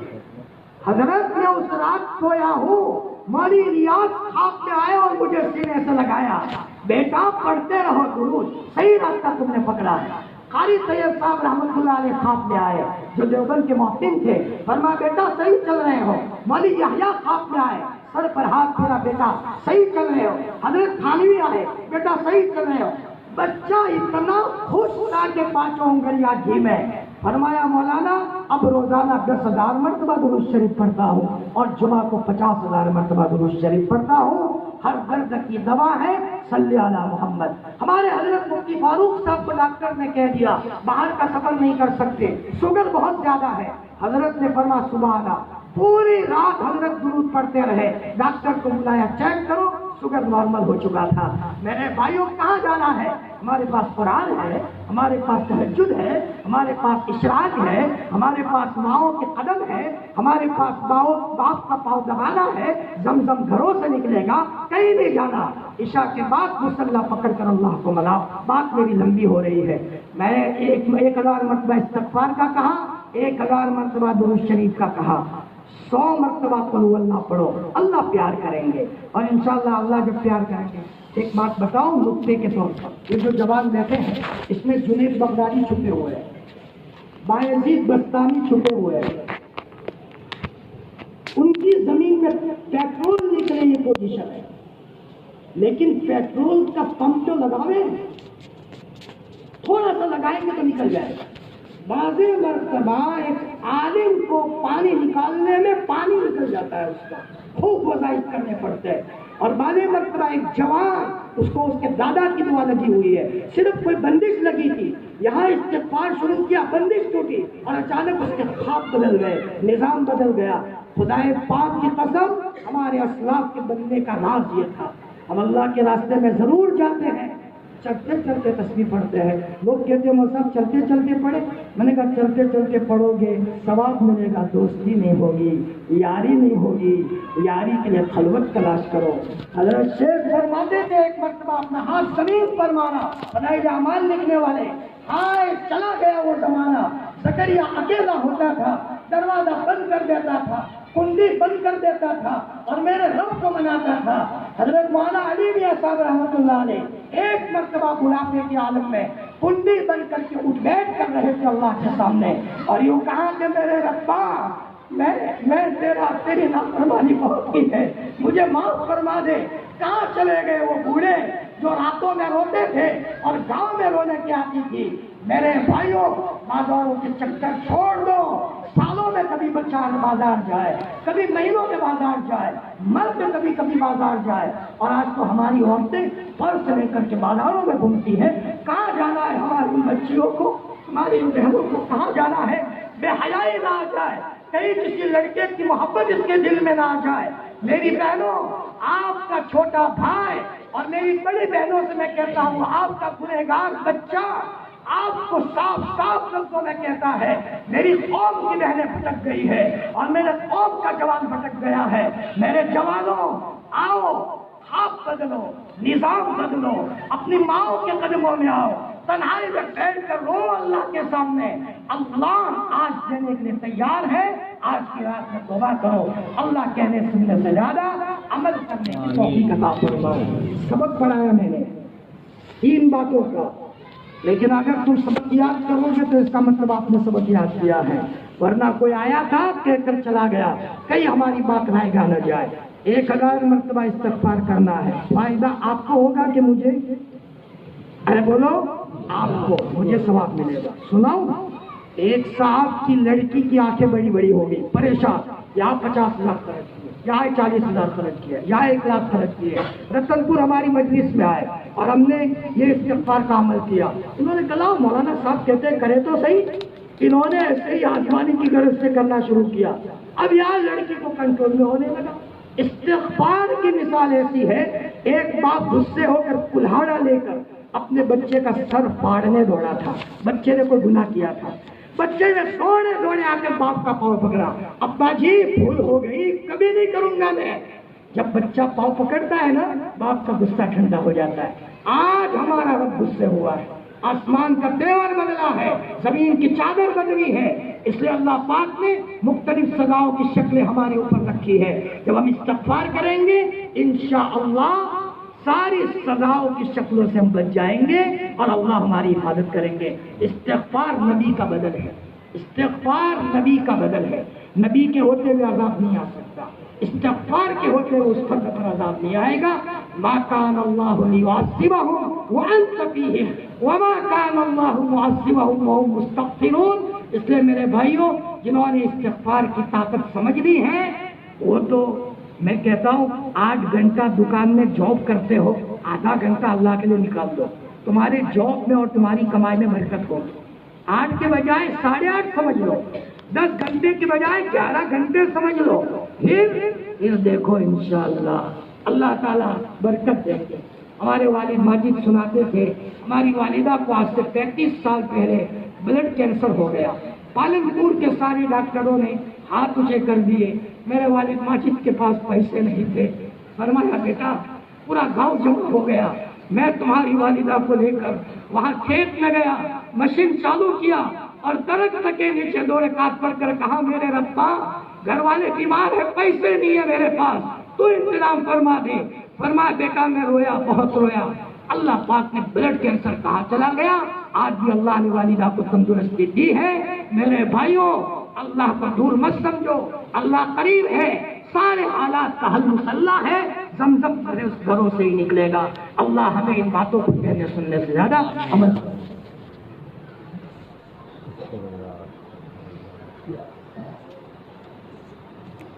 حضرت میں اس رات سویا ہوں، مولی ریاض خواب میں آئے اور مجھے سینے سے لگایا، بیٹا پڑھتے رہو درود، صحیح راستہ تم نے پکڑا ہے۔ قاری طیب صاحب رحمۃ اللہ علیہ خواب میں آئے، جو دیوبند کے محسن تھے، فرمایا بیٹا صحیح چل رہے ہو۔ مولی یحییٰ خواب میں آئے، سر پر ہاتھ پھیرا، بیٹا صحیح چل رہے ہو۔ حضرت تھانوی آئے، بیٹا صحیح چل رہے ہو۔ بچہ اتنا خوش تھا کہ 5 انگلیاں گھی میں، فرمایا مولانا اب روزانہ 10,000 مرتبہ درود شریف پڑھتا ہوں اور جمعہ کو 50,000 مرتبہ درود شریف پڑھتا ہوں. ہر درد کی دوا ہے صلی علی محمد. ہمارے حضرت مفتی فاروق صاحب کو ڈاکٹر نے کہہ دیا باہر کا سفر نہیں کر سکتے, شوگر بہت زیادہ ہے. حضرت نے فرمایا سبحانہ, پوری رات حضرت درود پڑھتے رہے. ڈاکٹر کو بلایا, چیک کرو, شوگر نارمل ہو چکا تھا. میرے بھائیوں کہاں جانا ہے؟ ہمارے پاس قرآن ہے, ہمارے پاس تہجد ہے, ہمارے پاس اشراق ہے, ہمارے پاس ماؤں کے قدم ہے, ہمارے پاس باپ کا پاؤں دبانا ہے, زمزم گھروں سے نکلے گا, کہیں نہیں جانا. عشاء کے بعد مصلی پکڑ کر اللہ کو مناؤ. بات میری لمبی ہو رہی ہے. میں نے 1000 مرتبہ استغفار کا کہا, 1000 مرتبہ درود شریف کا کہا, 100 مرتبہ قل ہو اللہ پڑھو. اللہ پیار کریں گے اور انشاءاللہ اللہ جب پیار کریں گے. ایک بات بتاؤں نقطے کے طور پر, یہ جو جوان بیٹھے ہیں اس میں جنید بغدادی چھپے ہوئے ہیں, بایزید بستانی چھپے ہوئے ہیں. ان کی زمین میں پیٹرول نکلنے کی پوزیشن ہے, لیکن پیٹرول کا پمپ تو لگاوے, تھوڑا سا لگائیں گے تو نکل جائے گا. بعض مرتبہ ایک عالم کو پانی نکالنے میں پانی نکل جاتا ہے, اس کا خوب وظائف کرنے پڑتے ہیں. اور بعض مرتبہ ایک جوان, اس کو اس کے دادا کی دعا لگی ہوئی ہے, صرف کوئی بندش لگی تھی, یہاں استغفار شروع کیا, بندش ٹوٹی اور اچانک اس کے خواب بدل گئے, نظام بدل گیا. خدائے پاک کی قسم, ہمارے اسلاف کے بننے کا راز یہ تھا. ہم اللہ کے راستے میں ضرور جاتے ہیں, چلتے چلتے تسبیح پڑھتے ہیں. لوگ کہتے ہیں صاحب چلتے چلتے پڑھے. میں نے کہا چلتے چلتے پڑھو گے ثواب ملے گا, دوستی نہیں ہوگی, یاری نہیں ہوگی. یاری کے لیے خلوت تلاش کرو. حضرت شیخ فرماتے تھے ایک مرتبہ اپنا ہاتھ زمین پر مارا, فضائل اعمال لکھنے والے, ہائے چلا گیا وہ زمانہ. زکریا اکیلا ہوتا تھا, دروازہ بند کر دیتا تھا, کنڈی بند کر دیتا تھا اور میرے رب کو مناتا تھا. حضرت مولانا علی میاں صاحب رحمۃ اللہ علیہ ایک مرتبہ بڑھاپے کے عالم میں کنڈی بند کر کے اٹھ بیٹھ کر رہے تھے اللہ کے سامنے, اور یوں کہا کہ میرے ربا, میں تیری نافرمانی بہت کی ہے, مجھے معاف فرما دے. کہاں چلے گئے وہ بوڑھے جو راتوں میں روتے تھے اور گاؤں میں رونے کی آتی تھی؟ میرے بھائیوں, بازاروں کے چکر چھوڑ دو. سالوں میں کبھی بچہ بازار جائے, کبھی مہینوں میں بازار جائے, مرد کبھی کبھی بازار جائے, اور آج تو ہماری عورتیں پرس لے کر کے بازاروں میں گھومتی ہیں. کہاں جانا ہے ہماری بچیوں کو, ہماری بہنوں کو کہاں جانا ہے؟ بے حیائی نہ آ جائے, کہیں کسی لڑکے کی محبت اس کے دل میں نہ آ جائے. میری بہنوں, آپ کا چھوٹا بھائی اور میری بڑی بہنوں سے میں کہتا ہوں, آپ کا گنہگار بچہ آپ کو صاف صاف لفظوں میں کہتا ہے, میری قوم کی بہنیں بھٹک گئی ہے اور میرے قوم کا جوان بھٹک گیا ہے. میرے جوانوں, آؤ, ہاتھ بدلو, نظام بدلو, اپنی ماؤں کے قدموں میں آؤ, تنہائی میں بیٹھ کر رو اللہ کے سامنے. اللہ آج دینے کے لیے تیار ہے. آج کی رات میں توبہ کرو. اللہ کہنے سننے سے زیادہ عمل کرنے کی توفیق عطا فرمائے. سبق پڑھایا میں نے 3 باتوں کا, لیکن اگر تم سبق یاد کرو گے تو اس کا مطلب آپ نے سبق یاد کیا ہے, ورنہ کوئی آیا تھا کہہ کر چلا گیا, کہیں ہماری بات رائے گا نہ جائے. 1000 مرتبہ استغفار کرنا ہے. فائدہ آپ کو ہوگا کہ مجھے؟ ارے بولو, آپ کو, مجھے ثواب ملے گا. سناؤ, ایک صاحب کی لڑکی کی آنکھیں بڑی بڑی ہو گئی, پریشان, یہاں 50,000 خرچ کیے, یہاں 40,000 خرچ کیا, یہاں 1 لاکھ خرچ کیے. رتن پور ہماری مجلس میں آئے اور ہم نے یہ استغفار کا عمل کیا. انہوں نے کہا مولانا صاحب کہتے کرے تو صحیح. انہوں نے ایسے ہی آسمانی کی غرض سے کرنا شروع کیا. اب یہاں لڑکی کو کنٹرول میں ہونے لگا. استغفار کی مثال ایسی ہے, ایک باپ غصے ہو کر کلہاڑا لے کر اپنے بچے کا سر پاڑنے دوڑا تھا. بچے نے کوئی گناہ کیا تھا. بچے نے دوڑے دوڑے آ کر باپ کا پاؤں پکڑا. ابا جی بھول ہو گئی, کبھی نہیں کروں گا میں. جب بچہ پاؤں پکڑتا ہے نا, باپ کا غصہ ٹھنڈا ہو جاتا ہے. آج ہمارا رب غصے ہوا ہے, آسمان کا تیور بدلا ہے, زمین کی چادر بدلی ہے. اس لیے اللہ پاک نے مختلف سزاؤں کی شکلیں ہمارے اوپر رکھی ہے. جب ہم استغفار کریں گے انشاءاللہ ساری سزاؤں کی شکلوں سے ہم بچ جائیں گے اور اللہ ہماری حفاظت کریں گے. استغفار نبی کا بدل ہے, استغفار نبی کا بدل ہے. نبی کے ہوتے ہوئے عذاب نہیں آ سکتا, استغفار کے ہوتے ہوئے اس فرد پر عذاب نہیں آئے گا. ما کان اللہ لیعذبہم وانت فیہم وما کان اللہ معذبہم وہم مستغفرون. اس لیے میرے بھائیوں، جنہوں نے استغفار کی طاقت سمجھ لی ہے، وہ تو میں کہتا ہوں 8 گھنٹہ دکان میں جاب کرتے ہو، آدھا گھنٹہ اللہ کے لیے نکال دو، تمہارے جاب میں اور تمہاری کمائی میں برکت ہوگی۔ 8 کے بجائے 8.5 سمجھ لو، 10 گھنٹے کے بجائے 11 گھنٹے سمجھ لو، پھر دیکھو انشاءاللہ اللہ تعالیٰ برکت دیں گے۔ ہمارے والد ماجد سناتے تھے، ہماری والدہ کو آج سے 35 سال پہلے بلڈ کینسر ہو گیا، پالن پور کے سارے ڈاکٹروں نے ہاتھ اونچے کر دیے، میرے والد ماجد کے پاس پیسے نہیں تھے، فرمایا بیٹا پورا گاؤں جمع ہو گیا، میں تمہاری والدہ کو لے کر وہاں کھیت میں گیا، مشین چالو کیا اور درخت کے نیچے 2 رکعت پڑھ کر کہا میرے ربا گھر والے بیمار ہے، پیسے نہیں ہے میرے پاس، تو انتظام فرما دے۔ فرمایا بیٹا میں رویا، بہت رویا، اللہ پاک نے بلڈ کینسر کہاں چلا گیا، آج بھی اللہ نے والدہ کو تندرستی دی ہے۔ میرے بھائیوں، اللہ کو دور مت سمجھو، اللہ قریب ہے، سارے حالات کا حل مسلح ہے، زمزم بھرے اس گھروں سے ہی نکلے گا۔ اللہ ہمیں ان باتوں کو کہنے سننے سے زیادہ عمل کرے۔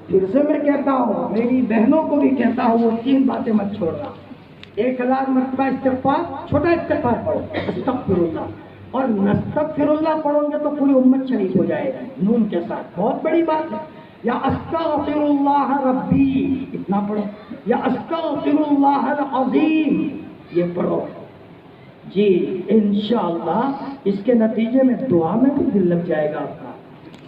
پھر سے میں کہتا ہوں، میری بہنوں کو بھی کہتا ہوں، وہ 3 باتیں مت چھوڑنا۔ 1000 مرتبہ استغفار، چھوٹا استغفار پڑھو، استغفر اللہ، اور نستغفر اللہ پڑھو گے تو پوری امت شریک ہو جائے گی نون کے ساتھ، بہت بڑی بات ہے۔ یا استغفر اللہ ربی، اتنا پڑھو، یا استغفر اللہ العظیم، یہ پڑھو جی، انشاءاللہ اس کے نتیجے میں دعا میں بھی دل لگ جائے گا آپ کا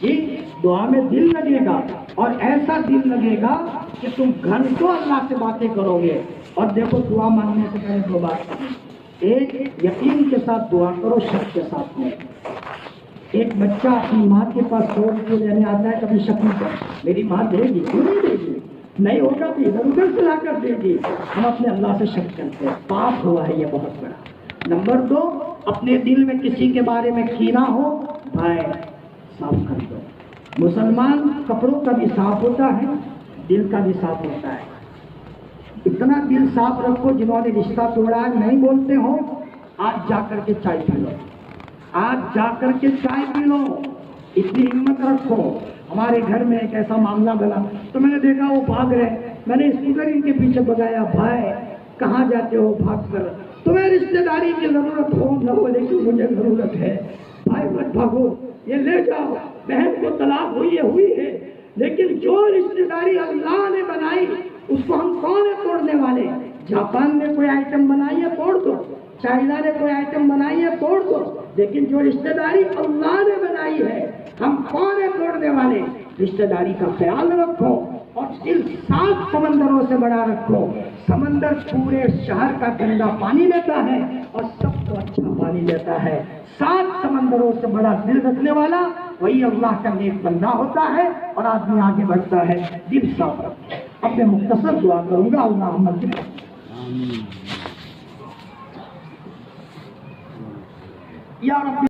جی، دعا میں دل لگے گا، اور ایسا دل لگے گا کہ تم گھنٹوں اللہ سے باتیں کرو گے۔ اور دیکھو دعا مانگنے سے پہلے 2 بات، ایک یقین کے ساتھ دعا کرو، شک کے ساتھ نہیں۔ ایک بچہ اپنی ماں کے پاس 100 روپے لینے آتا ہے، کبھی شک نہیں کرتا میری ماں دے گی، کیوں نہیں دے گی، نہیں ہوگا بھی ادھر ادھر سے لا کر دے گی۔ ہم اپنے اللہ سے شک کرتے ہیں، پاپ ہوا ہے یہ بہت بڑا۔ نمبر 2، اپنے دل میں کسی کے بارے میں کینہ ہو، بھائی صاف کر دو۔ مسلمان کپڑوں کا بھی صاف ہوتا ہے، دل کا بھی صاف ہوتا ہے۔ اتنا دل صاف رکھو، جنہوں نے رشتہ توڑا ہے نہیں بولتے ہو، آج جا کر کے چائے پی لو، آج جا کر کے چائے پی لو، اتنی ہمت رکھو۔ ہمارے گھر میں ایک ایسا معاملہ بنا تو میں نے دیکھا وہ بھاگ رہے، میں نے اسکوٹر ان کے پیچھے بگایا، بھائی کہاں جاتے ہو بھاگ کر، تمہیں رشتے داری کی ضرورت ہو نہ ہو لیکن مجھے ضرورت ہے، بھائی مت بھاگو، یہ لے جاؤ، بہن کو طلاق ہوئی ہے، لیکن جو رشتے داری اللہ نے بنائی اس کو ہم کون ہے توڑنے والے؟ جاپان نے کوئی آئٹم بنائی ہے توڑ دو، چائنا نے کوئی آئٹم بنائی ہے توڑ دو، لیکن جو رشتے داری اللہ نے بنائی ہے ہم کون ہے توڑنے والے؟ رشتے داری کا خیال رکھو، اور دل 7 سمندروں سے بڑا رکھو۔ سمندر پورے شہر کا گندا پانی لیتا ہے اور سب کو اچھا پانی لیتا ہے۔ 7 سمندروں سے بڑا دل رکھنے والا وہی اللہ کا نیک بندہ ہوتا ہے اور آدمی آگے بڑھتا ہے۔ دل صاف رکھو۔ اب میں مختصر دعا کروں گا، اللہم یا رب